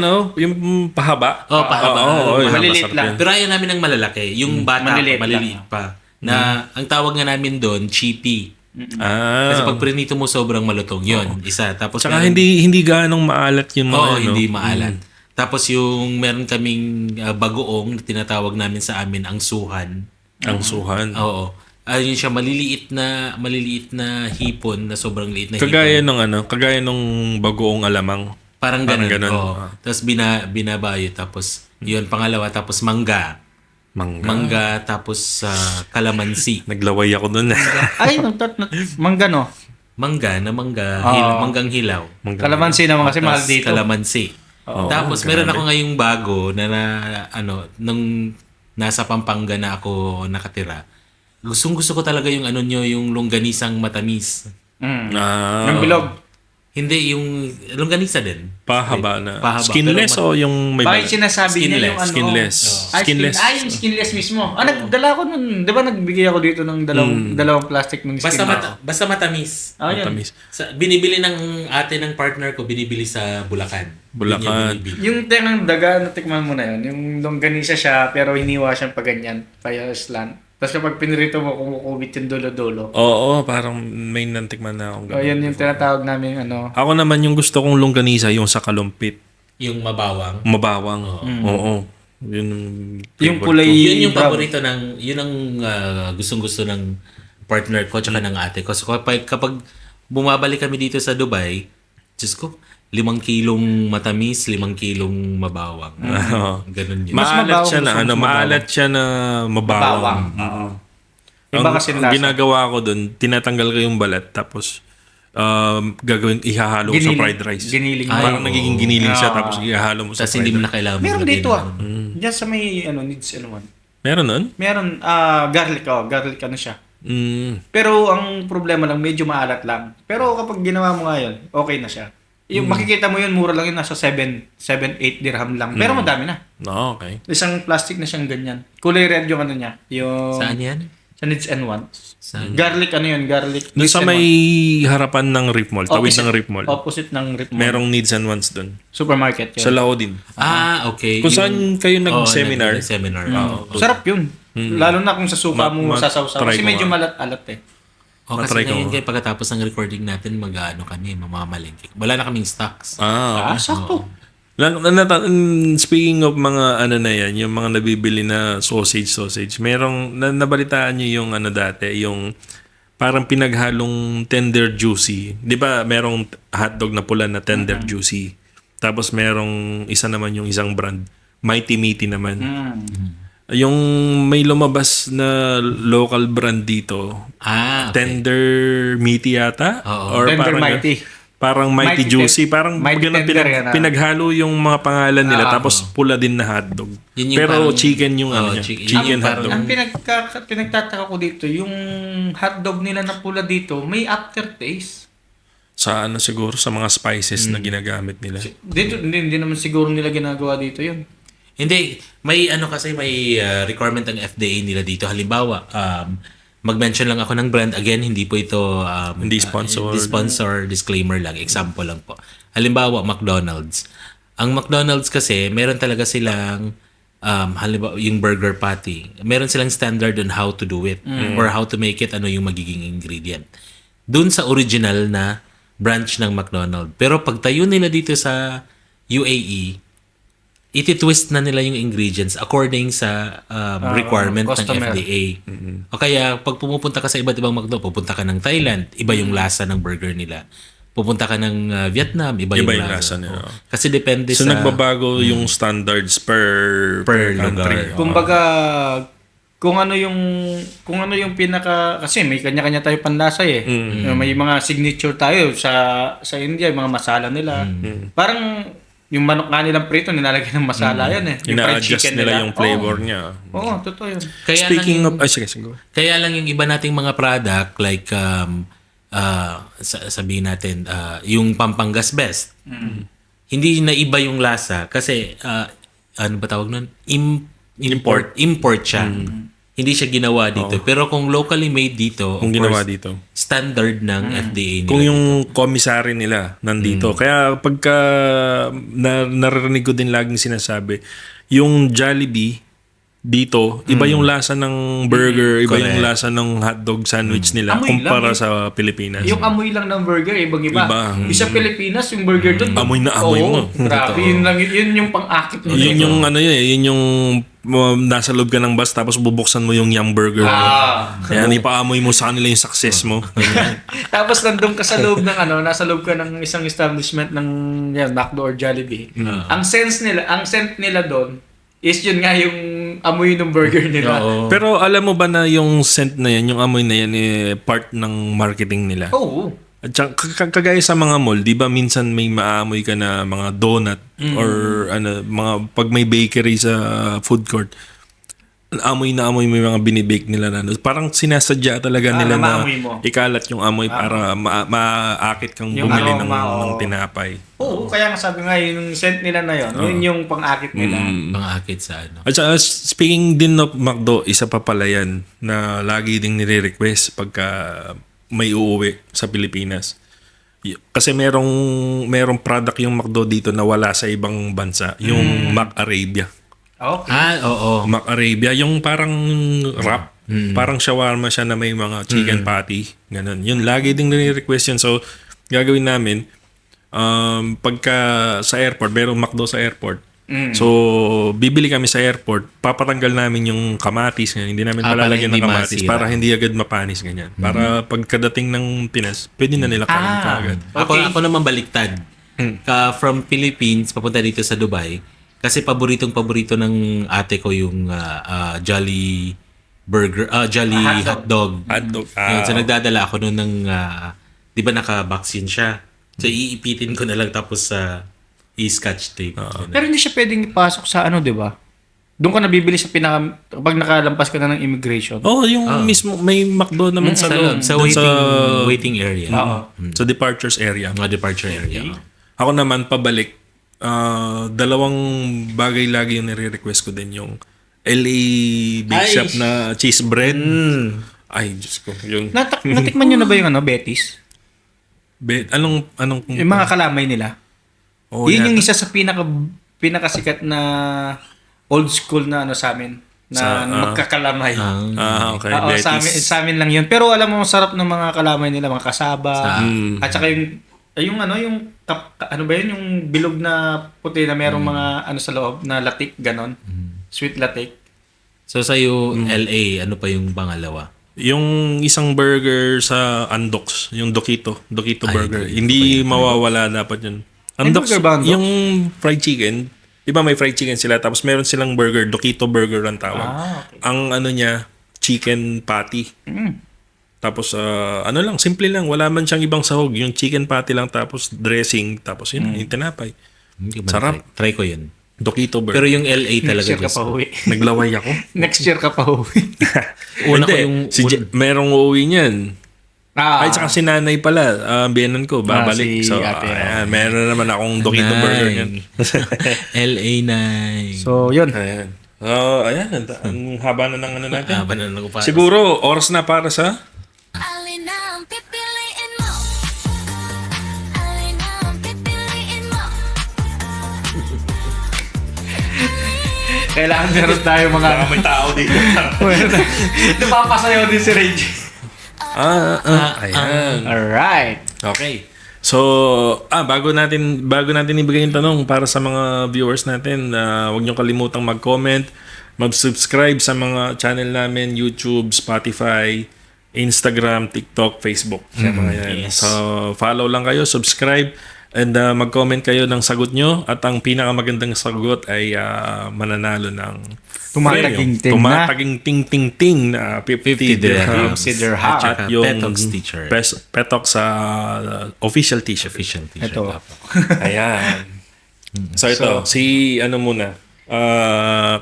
B: yung pahaba.
A: Pahaba.
B: Oo, yun,
C: Maliliit
B: masarap
C: lang.
B: yan.
A: Pero ayaw namin ng malalaki. Yung bata
C: Maliliit
A: maliliit pa. Na ang tawag nga namin doon, chippy. Kasi pag prinito mo sobrang malutong yun. Isa. Tapos
B: Tsaka
A: meron-
B: hindi gaanong maalat yung mga
A: Oo, hindi maalat. Tapos yung meron kaming bagoong na tinatawag namin sa amin ang suhan.
B: ang suhan.
A: Oo. Ayun siya maliliit na hipon na sobrang liit na
B: Kagaya nung bagoong alamang.
A: Parang ganun.
B: ganun.
A: Oo. Tapos binabayo tapos yun pangalawa tapos mangga.
B: Mangga.
A: Mangga tapos kalamansi.
B: Naglaway ako doon.
C: Ay, mangga no?
A: Mangga na manggang hilaw.
C: Kalamansi naman kasi mahal
A: Tapos
C: dito.
A: kalamansi. Tapos meron ako ngayong bago na nung nasa Pampanga na ako nakatira. Gusto ko talaga yung yung longganisang matamis.
C: Yung bilog.
A: Hindi, yung longganisa din.
B: Pahaba na.
A: Pahaba.
B: Skinless
A: Pero
B: o yung may
C: Bakit
B: balat?
C: sinasabi niya yung ano?
B: Skinless.
C: Ay,
B: Skinless.
C: yung skinless mismo. Nagdala ko nun. Di ba nagbigay ako dito ng dalawang plastic ng
A: Basta,
C: skinless?
A: basta matamis.
C: Yun.
B: Matamis.
A: Binibili ng ate ng partner ko, binibili sa Bulacan.
B: Bulacan.
A: Yun yung binibili.
C: Yung tenang daga, natikman mo na yun. Yung longganisa siya, pero hiniwa siyang paganyan. Kaya slant. Tapos kapag pinirito mo, kumukubit yung dulo-dulo.
B: Oo, parang may nantikman na akong ganun.
C: Yan yung tinatawag namin
B: Ako naman yung gusto kong longganisa yung sa kalumpit.
A: Yung mabawang.
B: Mabawang. Oo. Yun
C: Yung
B: favorite
C: kulay
B: ko.
A: Yun yung
C: brown.
A: paborito yun ang gustong-gusto ng partner ko tsaka ng ate ko. So kapag bumabalik kami dito sa Dubai, Diyos ko, 5 kilong matamis, 5 kilong mabawang. Ganun yun.
C: Mas
B: Maalat
C: mabawang
B: siya na
C: gusto mo,
B: maalat siya na mabawang.
C: Iba kasi
B: ang
C: lasa.
B: ginagawa ko doon, tinatanggal ko yung balat tapos ihahalo ko sa fried rice.
C: Giniling.
B: Parang nagiging giniling siya tapos ihahalo mo sa
A: Tapos hindi
B: fried
A: mo
B: rice.
A: na kailangan
C: Meron
A: maglagay
C: dito
A: ng
C: Diyan sa may needs one.
B: Meron nun?
C: Meron garlic garlic siya.
B: Mm.
C: Pero ang problema lang medyo maalat lang. Pero kapag ginawa mo nga yun, okay na siya. Yung makikita mo yun, mura lang yun, nasa 7, 8 dirham lang. Pero madami na.
B: Okay.
C: Isang plastic na siyang ganyan. Kulay red yung niya. Yung
A: Saan yan?
C: sa needs and wants.
A: Saan?
C: Garlic garlic.
B: Doon
C: Needs
B: sa
C: and
B: may
C: wants.
B: harapan ng Rip Mall, tawid ng Rip Mall.
C: Opposite ng Rip Mall.
B: Merong needs and wants doon.
C: Supermarket yun.
B: Sa Lao din.
A: Okay.
B: Kung saan kayo nag-seminar.
A: Seminar.
C: Sarap yun. Lalo na kung sa suka mo sasawsaw.
B: try
C: Kasi
B: ko
C: medyo
B: nga.
C: alat eh.
A: Kasi
B: Matry ko.
A: ngayon pagkatapos ng recording natin, kami, mamamalengke. Wala na kaming stocks.
C: Sakto.
B: Speaking of mga na yan, yung mga nabibili na sausage, merong, nabalitaan nyo yung dati, yung parang pinaghalong tender juicy. Di ba merong hotdog na pula na tender juicy? Tapos merong isa naman yung isang brand, Mighty Meaty naman. Yung may lumabas na local brand dito,
A: Okay.
B: Tender Meaty yata?
A: Oo.
C: Tender
B: parang,
C: Mighty.
B: Parang Mighty
C: Mighty
B: Juicy. Parang
C: Mighty
B: ganun,
C: Tender yan,
B: pinaghalo yung mga pangalan nila tapos pula din na hotdog.
A: Yun yung
B: Pero
A: parang-
B: chicken yung niya.
A: chicken.
B: Chicken
A: Yung parang-
B: hotdog.
C: Ang pinagtataka ko dito, yung hotdog nila na pula dito, may aftertaste.
B: Sa siguro, sa mga spices na ginagamit nila.
C: Dito, hindi naman siguro nila ginagawa dito yun.
A: Hindi, may kasi may requirement ang FDA nila dito. Halimbawa, mag-mention lang ako ng brand. Again, hindi po ito
B: Hindi sponsored.
A: hindi sponsor, disclaimer lang, example lang po. Halimbawa, McDonald's. Ang McDonald's kasi, meron talaga silang halimbawa, yung burger patty. Meron silang standard on how to do it or how to make it, ano yung magiging ingredient. Doon sa original na branch ng McDonald's. Pero pag tayo nila dito sa UAE, iti-twist na nila yung ingredients according sa requirement ng
C: customer.
A: FDA. O kaya, pag pumupunta ka sa iba't ibang McDo, pupunta ka ng Thailand, iba yung lasa ng burger nila. Pupunta ka ng Vietnam, iba yung lasa.
B: nila.
A: Oo. Kasi depende
B: So
A: sa
B: nagbabago yung standards per country.
A: lugar.
C: Kumbaga, kung ano yung pinaka, kasi may kanya-kanya tayo panlasa eh. May mga signature tayo sa India, yung mga masala nila. Parang yung manok nga nilang prito, nilalagyan ng masala yan eh. Yung fried
B: Ina-adjust
C: chicken
B: nila yung flavor
C: Oo.
B: niya.
C: Oo, totoo yun.
A: Kaya
B: Speaking
A: lang
B: of... Ay, sige.
A: Kaya lang yung iba nating mga product like sabihin natin yung Pampangas Best. Hindi na iba yung lasa kasi ano ba tawag nun? Import siya. Hindi siya ginawa dito. Pero kung locally made dito,
B: Kung
A: of
B: ginawa
A: course,
B: dito.
A: standard ng FDA nila.
B: Kung yung commissary nila nandito. Kaya pagka naririnig ko din laging sinasabi, yung Jollibee dito, iba yung lasa ng burger, iba yung
A: Correct.
B: lasa ng hotdog sandwich nila
C: Amoy
B: kumpara
C: lang eh.
B: sa Pilipinas.
C: Yung amoy lang ng burger, ibang-iba.
B: Iba.
C: Sa Pilipinas, yung burger doon.
B: Amoy na amoy mo.
C: Grabe, yun yung pang-akit nila.
B: Yun yung ano yun, yun yung nasa loob ka ng bus tapos bubuksan mo yung Yum Burger. Ayan, ipaamoy mo sa kanila yung success mo.
C: Tapos nandun ka sa loob ng nasa loob ka ng isang establishment ng McDo or Jollibee. Ang scent nila doon is yun nga yung amoy ng burger nila.
A: Oo.
B: Pero alam mo ba na yung scent na yan, yung amoy na yan, part ng marketing nila?
C: Oo.
B: At saka, kagaya sa mga mall, di ba minsan may maamoy ka na mga donut or mga pag may bakery sa food court, amoy na amoy mo yung mga binibake nila na. Parang sinasadya talaga nila na
C: maamoy mo.
B: ikalat yung amoy para maakit kang
C: Yung
B: bumili
C: aroma,
B: ng tinapay.
C: Oo, kaya nga sabi nga yung scent nila na yun yung pang-akit nila.
A: mga akit sa ano.
B: At saka, speaking din of McDo, isa pa pala yan na lagi ding nire-request pagka may uuwi sa Pilipinas. Kasi merong product yung McDo dito na wala sa ibang bansa. Yung Mac Arabia.
C: Okay.
A: Oo.
B: Mac Arabia, yung parang wrap. Parang shawarma siya na may mga chicken patty. Ganun. Yun, lagi ding nire-request yun. So, gagawin namin, pagka sa airport, merong McDo sa airport. So, bibili kami sa airport, papatanggal namin yung kamatis. Hindi namin
A: para
B: palalagyan
A: hindi
B: ng kamatis
A: masira.
B: para hindi agad mapanis. Ganyan. Para pagkadating ng Pinas, pwede na nila kain kaagad.
C: Okay.
A: Ako naman baliktad. From Philippines, papunta dito sa Dubai. Kasi paborito ng ate ko yung Jolly Burger, Jolly Hotdog.
B: Hotdog.
A: Yun, so nagdadala ako noon ng, di ba naka-box yun siya? So iipitin ko na lang tapos i-scotch tape. Ganun.
C: Pero hindi siya pwedeng ipasok sa di ba? Doon ka nabibili sa pag nakalampas ka na ng immigration.
B: Oh, yung mismo, may McDo naman sa loob.
A: Sa
B: Dun
A: waiting area.
B: sa departures area.
A: Mga departure area.
B: Ako naman, pabalik, dalawang bagay lagi yung nire-request ko din. Yung LA Big
C: Ay.
B: Shop na cheese bread. Ay, Diyos ko. Yung,
C: Natikman nyo na ba yung Betis?
B: anong
C: Yung mga kalamay nila.
B: Oh,
C: Yun
B: yan.
C: yung isa sa pinakasikat na old school na sa amin. Na magkakalamay.
B: Okay.
C: Oo,
B: Betis.
C: sa amin lang yun. Pero alam mo, sarap ng mga kalamay nila, mga kasaba. At saka yung yung bilog na puti na merong mga sa loob na latik, ganon. Sweet latik.
A: So sa'yo, LA, ano pa yung pangalawa?
B: Yung isang burger sa Andox, yung Dokito Burger.
A: Dokito
B: Hindi mawawala dapat yun.
C: May burger ba, Andox?
B: Yung fried chicken, di ba may fried chicken sila, tapos meron silang burger, Dokito Burger ang tawag.
C: Okay.
B: Ang niya, chicken patty. Tapos, simple lang. Wala man siyang ibang sahog. Yung chicken patty lang, tapos dressing, tapos yun, yung tinapay. Sarap.
A: Try ko yun.
B: Dokito
A: Pero
B: Burger.
A: yung LA
C: Next
A: talaga.
C: year ka pa uwi.
B: Naglaway ako.
C: Next year ka pa uwi.
A: Una ko
B: Hindi,
A: yung...
B: merong uuwi niyan. Ay, tsaka si nanay pala, biyanan ko, babalik.
C: si
B: So,
C: ate,
B: ayan, meron naman akong Dokito Burger yan.
A: LA nice.
C: So, yun.
B: Ayan. Ayan, ang haba na ng ano natin.
A: Haba na ng upahan.
B: Siguro, oras na para sa...
D: Alin ang pipiliin mo? Alin ang pipiliin mo?
C: Kailangan meron tayo mga...
B: may tao dito.
C: Napapasayaw din si Reggie.
B: Ayan.
C: Alright.
B: Okay. So, bago natin ibigay yung tanong para sa mga viewers natin, huwag niyo kalimutang mag-comment, mag-subscribe sa mga channel namin, YouTube, Spotify, Instagram, TikTok, Facebook. Sa mga yan.
A: yes.
B: So, follow lang kayo, subscribe, and mag-comment kayo ng sagot nyo. At ang pinakamagandang sagot ay mananalo ng
C: Tumataging-ting
B: premium.
C: na.
B: Tumataging-ting-ting na 50 dirhams.
C: 50 dirhams.
B: At
A: Tsaka
B: yung
A: Petox t-shirt.
B: Petok sa official t-shirt.
A: Official t-shirt.
C: Ito.
A: Apo.
B: Ayan. So ito, si ano muna,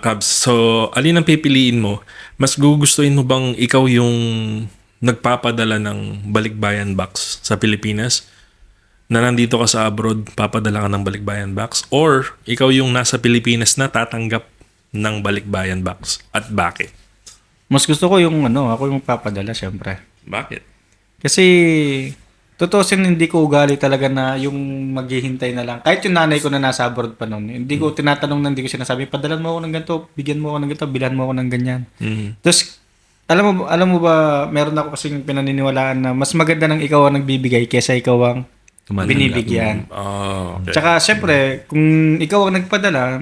B: Cubs. So, alin ang pipiliin mo? Mas gugustuhin mo bang ikaw yung nagpapadala ng balikbayan box sa Pilipinas? Na nandito ka sa abroad, papadala ka ng balikbayan box? Or ikaw yung nasa Pilipinas na tatanggap ng balikbayan box? At bakit?
C: Mas gusto ko yung ako yung papadala syempre.
B: Bakit?
C: Kasi tutusin hindi ko ugali talaga na yung maghihintay na lang. Kahit yung nanay ko na nasa abroad pa noon, hindi ko tinatanong hindi ko sinasabi, padalan mo ako ng ganito, bigyan mo ako ng ganito, bilhan mo ako ng ganyan. Tapos alam mo ba, meron ako kasing pinaniniwalaan na mas maganda nang ikaw ang nagbibigay kaysa ikaw ang
A: Tumatanggap.
C: binibigyan.
B: Okay.
C: Tsaka syempre, kung ikaw ang nagpadala,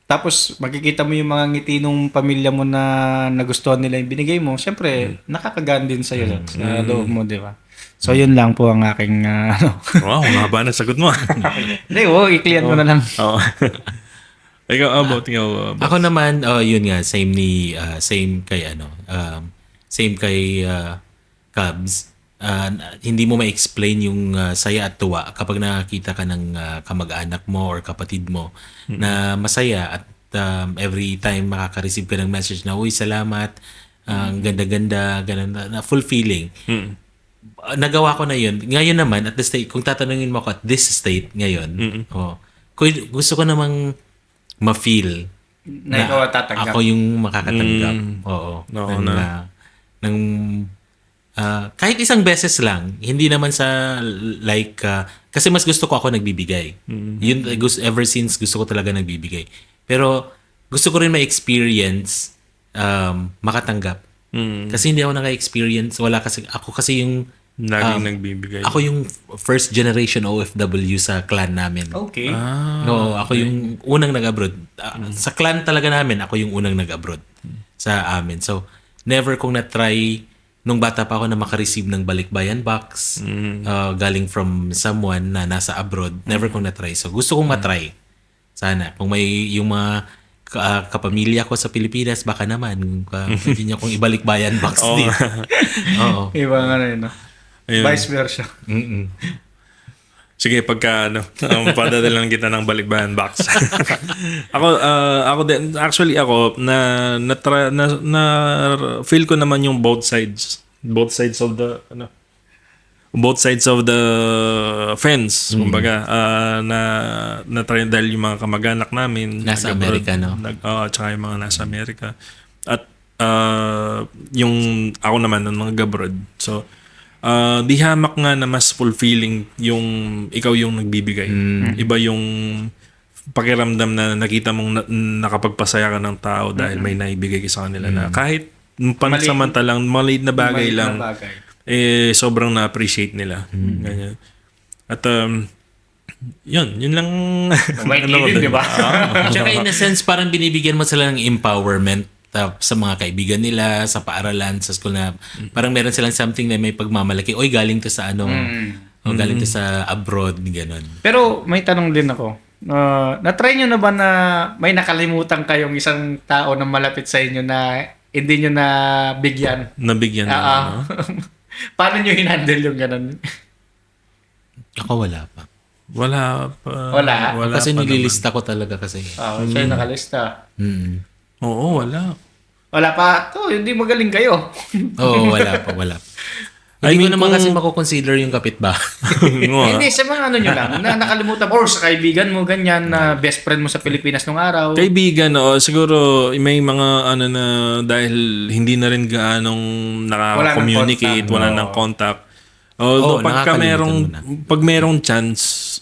C: tapos makikita mo yung mga ngiti nung pamilya mo na nagustuhan nila yung binigay mo, syempre, nakakagaan din sa'yo sa loob mo, di ba? So, yun lang po ang aking,
B: Wow, mahaba na sagot mo.
C: Hindi, i-clear mo na lang.
B: Oo. Ikaw, about ikaw.
A: Ako naman, yun nga, same kay Cubs. Hindi mo ma-explain yung saya at tuwa kapag nakakita ka ng kamag-anak mo or kapatid mo na masaya at every time makaka-receive ka ng message na, uy, salamat, ang ganda-ganda, ganun, na fulfilling. Nagawa ko na yun. Ngayon naman, at the state, kung tatanungin mo ako at this state ngayon, gusto ko namang ma-feel
C: Na ikaw ang tatanggap.
A: ako yung makakatanggap. Oo.
B: Oo
A: ng,
B: na.
A: ng kahit isang beses lang, hindi naman sa kasi mas gusto ko ako nagbibigay. Yun, ever since gusto ko talaga nagbibigay. Pero gusto ko rin ma-experience makatanggap. Kasi hindi ako naka-experience. Ako kasi yung
B: Laging nagbibigay.
A: ako yung first generation OFW sa clan namin.
C: Okay.
A: No, ako yung unang nag-abroad. Sa clan talaga namin, ako yung unang nag-abroad sa amin. So, never kong na-try nung bata pa ako na makareceive ng balikbayan box galing from someone na nasa abroad. Never kong na-try. So, gusto kong matry. Sana. Kung may yung mga kapamilya ko sa Pilipinas, baka naman pwede niyo kong ibalikbayan box din. Oo.
C: Iba nga na yun.
B: Ayun.
C: Vice versa.
B: Sige, pagka padadalan kita ng balikbayan box. ako din, actually ako, na feel ko naman yung both sides of the, both sides of the fence, kumbaga, na try dahil yung mga kamag-anak namin
A: Nasa
B: nag-abroad,
A: Amerika, no?
B: Tsaka yung mga nasa Amerika. At yung ako naman nung nag-abroad. So, di hamak nga na mas fulfilling yung ikaw yung nagbibigay. Iba yung pakiramdam na nakita mong nakapagpasaya ka ng tao dahil may naibigay ka sa kanila na kahit pansamantalang maliit na bagay lang, sobrang na-appreciate nila. Ganyan. At yun lang.
C: May killing, di ba?
A: Tsaka in a sense, parang binibigyan mo sila ng empowerment sa mga kaibigan nila, sa paaralan, sa school na parang meron silang something na may pagmamalaki. Oy, galing to sa o galing to sa abroad, gano'n.
C: Pero may tanong din ako. Na-try nyo na ba na may nakalimutan kayong isang tao na malapit sa inyo na hindi nyo na bigyan?
B: Nabigyan na. No?
C: Paano nyo hinandle yung ganun?
A: Ako wala pa.
B: Wala pa.
C: Wala?
A: Kasi
B: pa
A: nililista ko talaga kasi.
C: Siya yung nakalista.
A: Mm.
B: Oo, wala.
C: Wala pa. Hindi magaling kayo.
A: Oo, wala pa. Hindi ko naman kasi mako-consider yung kapitbahay.
C: Hindi, sa mga ano nyo lang, na nakalimutan mo, or sa kaibigan mo, ganyan, na best friend mo sa Pilipinas nung araw.
B: Kaibigan, siguro may mga ano na dahil hindi na rin gaanong nakaka-communicate, wala nang contact. Although pag merong chance,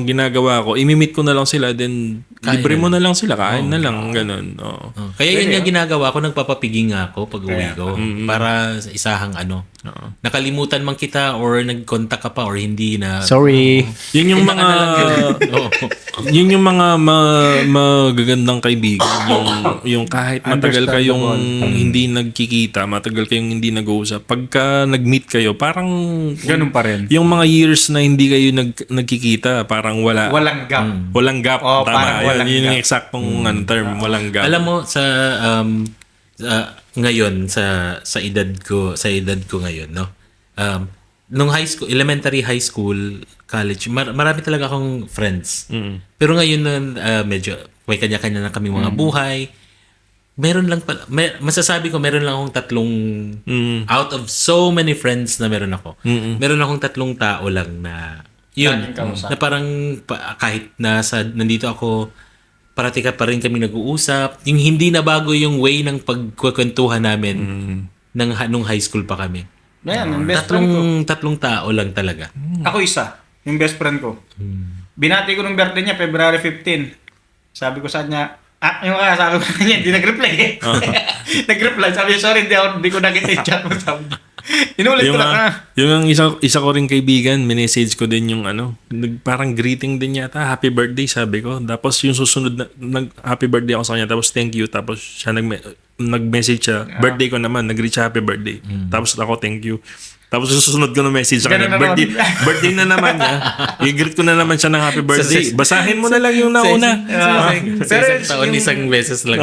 B: ginagawa ko, imimit ko na lang sila, then libre mo na lang sila, kain na lang, ganun.
A: Kaya yun nga ginagawa ko, nagpapapiging nga ako pag uwi ko. Para sa isahang nakalimutan man kita or nag-contact ka pa or hindi na.
C: Sorry.
B: Yun yung mga yun yung mga magagandang kaibigan, yung kahit matagal kayong hindi nagkikita, matagal kayong hindi nag-uusap, pagka nag-meet kayo, parang
C: Ganun pa rin.
B: yung mga years na hindi kayo nagkikita, parang
C: Walang gap.
B: walang gap.
C: Oh,
B: Tama.
C: parang walang
B: Yun yung
C: gap.
B: eksaktong term, walang gap.
A: Alam mo sa ngayon sa edad ko ngayon, no. Nung high school, elementary, high school, college, marami talaga akong friends. Pero ngayon medyo may kanya-kanya na kami mga buhay. Meron lang pala, masasabi ko meron lang akong tatlong out of so many friends na meron ako. Meron akong tatlong tao lang na yun, na parang kahit nandito ako, parati ka pa rin kami nag-uusap. Yung hindi na bago yung way ng pagkukwentuhan namin nung high school pa kami.
C: Yan, yung best friend ko.
A: Tatlong tao lang talaga.
C: Ako isa, yung best friend ko. Binati ko nung birthday niya, February 15. Sabi ko sa kanya, sabi ko sa kanya, hindi nag-reply eh. Nag-reply, sabi niya, sorry, hindi ko nakita yung chat mo. Inulit ko lang.
B: Yung isa ko rin kaibigan, minessage ko din yung parang greeting din yata, happy birthday sabi ko. Tapos yung susunod na happy birthday ako sa kanya, tapos thank you. Tapos siya nag-message siya, birthday ko naman, nag-reach happy birthday. Tapos ako thank you. Tapos susunod ko na message sa kanya, birthday na naman niya. I-greet ko na naman siya ng happy birthday. Basahin mo na lang yung nauna.
A: Sa isang taon, isang beses lang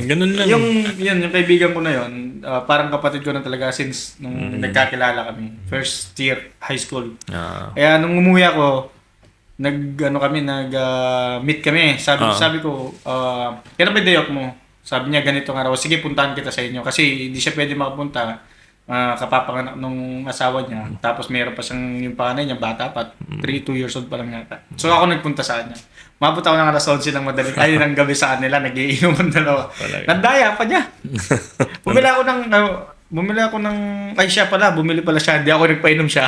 B: ganun lang.
C: Yung kaibigan ko na yun, parang kapatid ko na talaga since nung nagkakilala kami. First year high school. Kaya nung umuwi ako, nag-meet kami. Sabi ko, kailan ba day off mo? Sabi niya ganito nga raw, sige puntahan kita sa inyo. Kasi hindi siya pwede makapunta. Kapapanganak nung asawa niya. Tapos meron pa siyang yung panganay niya, bata pa. 2 years old pa lang yata. So ako nagpunta sa kanya. Mabot ako ng alas 11 ng madaling ng gabi sa kanila. Nagiinuman dalawa. Nandaya pa niya. Bumili ako ng ay siya pala, bumili pala siya. Hindi ako nagpainom siya.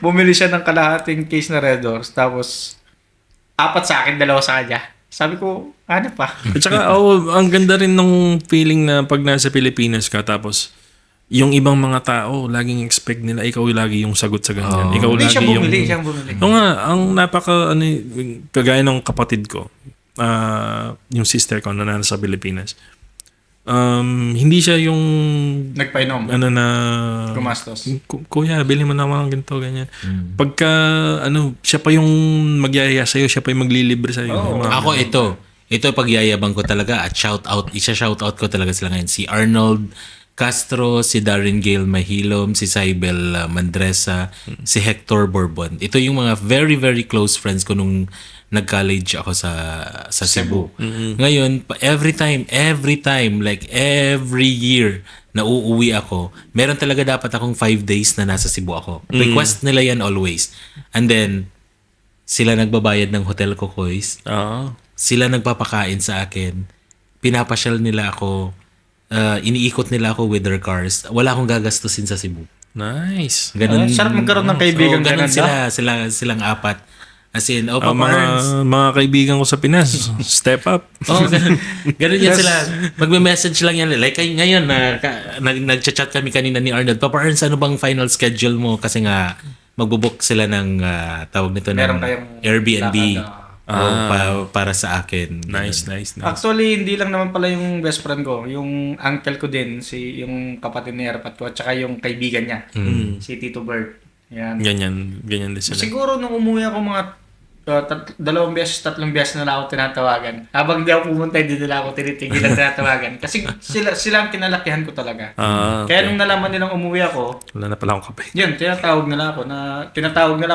C: Bumili siya ng kalahating case na Red Doors. Tapos 4 sa akin, 2 sa kanya. Sabi ko, ano pa?
B: At saka, ang ganda rin ng feeling na pag nasa Pilipinas ka, tapos yung ibang mga tao, laging expect nila, ikaw lagi yung sagot sa ganyan. Ikaw
C: Hindi
B: lagi
C: siya bumili.
B: Oo nga, ang kagaya ng kapatid ko, yung sister ko na nasa Pilipinas, hindi siya yung
C: Nagpainom. Gumastos.
B: Kuya, bili mo na mga ganito, ganyan. Pagka, siya pa yung magyayaya sa'yo, siya pa yung maglilibre sa'yo.
A: Ako ito pagyayabang ko talaga at shout out ko talaga sila ngayon. Si Arnold Castro, si Darren Gale Mahilom, si Saibel Mandresa, si Hector Bourbon. Ito yung mga very, very close friends ko nung nag-college ako sa Cebu. Ngayon, every time, like every year na uuwi ako, meron talaga dapat akong 5 days na nasa Cebu ako. Request nila yan always. And then, sila nagbabayad ng hotel kokoys. Sila nagpapakain sa akin. Pinapasyal nila ako. Iniikot nila ako with their cars. Wala akong gagastusin sa Cebu.
B: Nice.
A: Ganun.
C: Sarap magkaroon ng kaibigan
A: ganun
C: ganun.
A: silang apat. As in,
B: mga kaibigan ko sa Pinas, step up.
A: Ganun yan sila. Magme-message lang yan. Like ngayon, nag-chat kami kanina ni Arnold. Papa Ernst, ano bang final schedule mo? Kasi nga, magbubook sila ng tawag nito ng Airbnb. Para sa akin.
B: Nice.
C: Actually, hindi lang naman pala yung best friend ko. Yung uncle ko din, yung kapatid ni Erpat ko, at saka yung kaibigan niya, si Tito Bert. Yan.
B: Ganyan din sila.
C: Siguro nung umuwi ako mga 2 beses, 3 beses na ako tinatawagan. Habang di ako pumunta, hindi nila ako tinitigilan tinatawagan. Kasi sila ang kinalakihan ko talaga.
B: Okay.
C: Kaya nung nalaman nilang umuwi ako,
B: wala na pala akong kape.
C: yun, tinatawag nila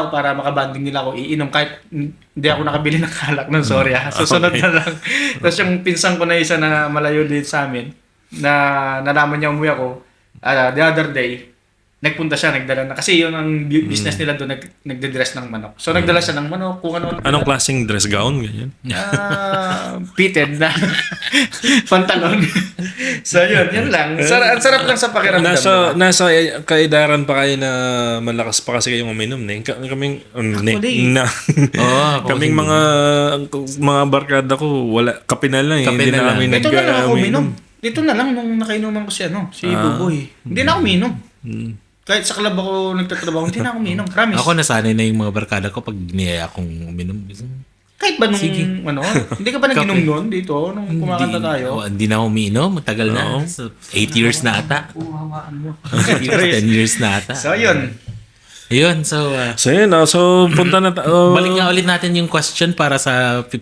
C: ako para makabanding nila ako iinom kahit hindi ako nakabili ng alak nun, sorry ha. Susunod na lang. Tapos yung pinsan ko na isa na malayo din sa amin, na nalaman niya umuwi ako, the other day, nagpunta siya, nagdala na. Kasi yun ang business nila doon, nagde-dress ng manok. So, nagdala siya ng manok, kung ano.
B: Anong klaseng dress gown? Ganyan.
C: Fitted na pantalon. So, yun lang. Ang sarap lang sa pakiramdam.
B: Nasa kaedaran pa kayo na malakas pa kasi kayong uminom. Kaming, kaming mga barkada ko, wala, kape na lang.
A: Kape
B: Hindi
A: na
B: na kami
A: lang.
C: Dito na lang ako
B: uminom.
C: uminom. Dito na lang nung nakainuman ko si Buboy. Hindi na ako uminom. Kahit sa club ako nagtatrabaho, hindi na ako uminom. Promise.
A: Ako nasanay na yung mga barkada ko pag niyaya akong uminom.
C: Kahit ba nung, hindi ka ba nag-inom noon dito nung kumakanta tayo?
A: Hindi na ako umiinom. Matagal na. So, 8 years na ata.
C: Hawakan mo.
A: 10 years na ata.
C: So, yun.
A: Ayun, so
B: So yun, so punta na
A: balik nga ulit natin yung question para sa 50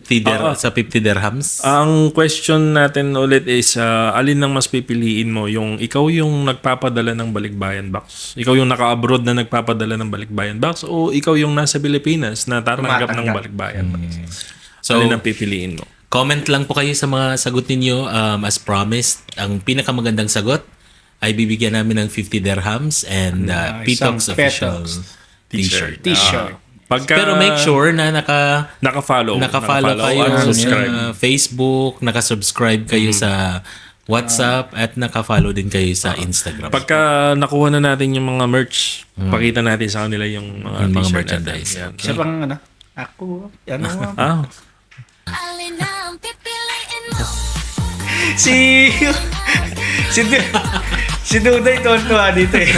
A: dirhams.
B: Ang question natin ulit is alin ang mas pipiliin mo? Yung ikaw yung nagpapadala ng balikbayan box? Ikaw yung naka-abroad na nagpapadala ng balikbayan box? O ikaw yung nasa Pilipinas na tatanggap ng balikbayan box?
A: So,
B: Alin ang pipiliin mo?
A: comment lang po kayo sa mga sagot ninyo. As promised, ang pinakamagandang sagot ay bibigyan namin ng 50 dirhams and Pitox
C: isang
A: official
C: Petox
A: t-shirt.
C: T-shirt.
B: Pagka,
A: Pero make sure na
B: naka-follow
A: kayo
B: at
A: sa
B: subscribe.
A: Facebook, naka-subscribe kayo sa WhatsApp at naka-follow din kayo sa Instagram.
B: Pagka nakuha na natin yung mga merch, pakita natin sa kanila yung mga
A: Yung mga
B: t-shirt
A: merchandise.
B: natin. Yan.
C: Isa pang ako,
D: Alin ang pipiliin mo?
C: Si Duday tuwa dito eh.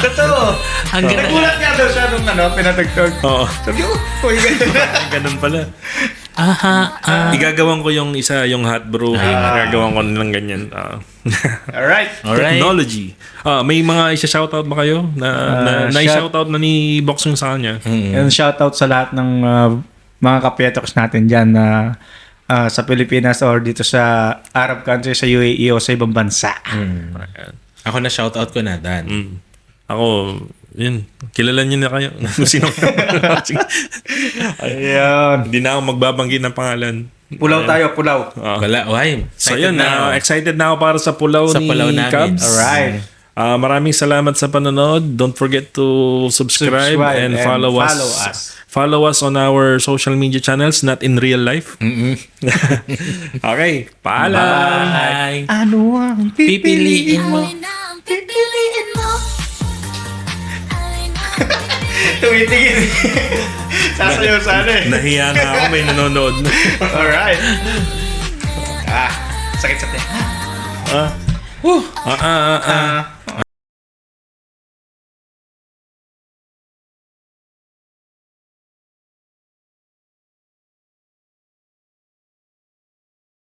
C: Totoo. Nagulat nga daw siya nung pinatagtog.
B: Oo.
C: Sabi ko, uy, ganun.
B: Ganun pala. Igagawan ko yung isa, yung hot brew. Igagawan ko nilang ganyan.
C: Alright.
A: Alright.
B: Technology. May mga isa-shoutout ba kayo? Na-shoutout na ni Boxing sa kanya?
C: And shoutout sa lahat ng mga kapetoks natin dyan na sa Pilipinas or dito sa Arab country, sa UAE o sa ibang bansa.
A: Ako na shoutout ko na, Dan.
B: Ako, yun. Kilala niyo na kayo. Sino?
C: Ayun.
B: Hindi na ako magbabanggit ng pangalan.
C: Pulaw tayo, pulaw.
A: Wala, why?
B: So yun,
A: na ako.
B: excited na ako para sa pulaw
A: Sa
B: ni
A: pulaw namin.
B: Cubs.
C: Alright.
B: Maraming salamat sa panonood. Don't forget to subscribe and follow us. Follow us on our social media channels, not in real life. Okay, paalam.
A: Bye.
C: Ano ang
A: Pipiliin mo.
D: Alin ang pipiliin mo? Alin ang
C: Tumitingin. Sasayaw sana eh.
B: Nahiya na ako, may nanonood.
C: Alright. Sakit sa tiyan.
B: Ah.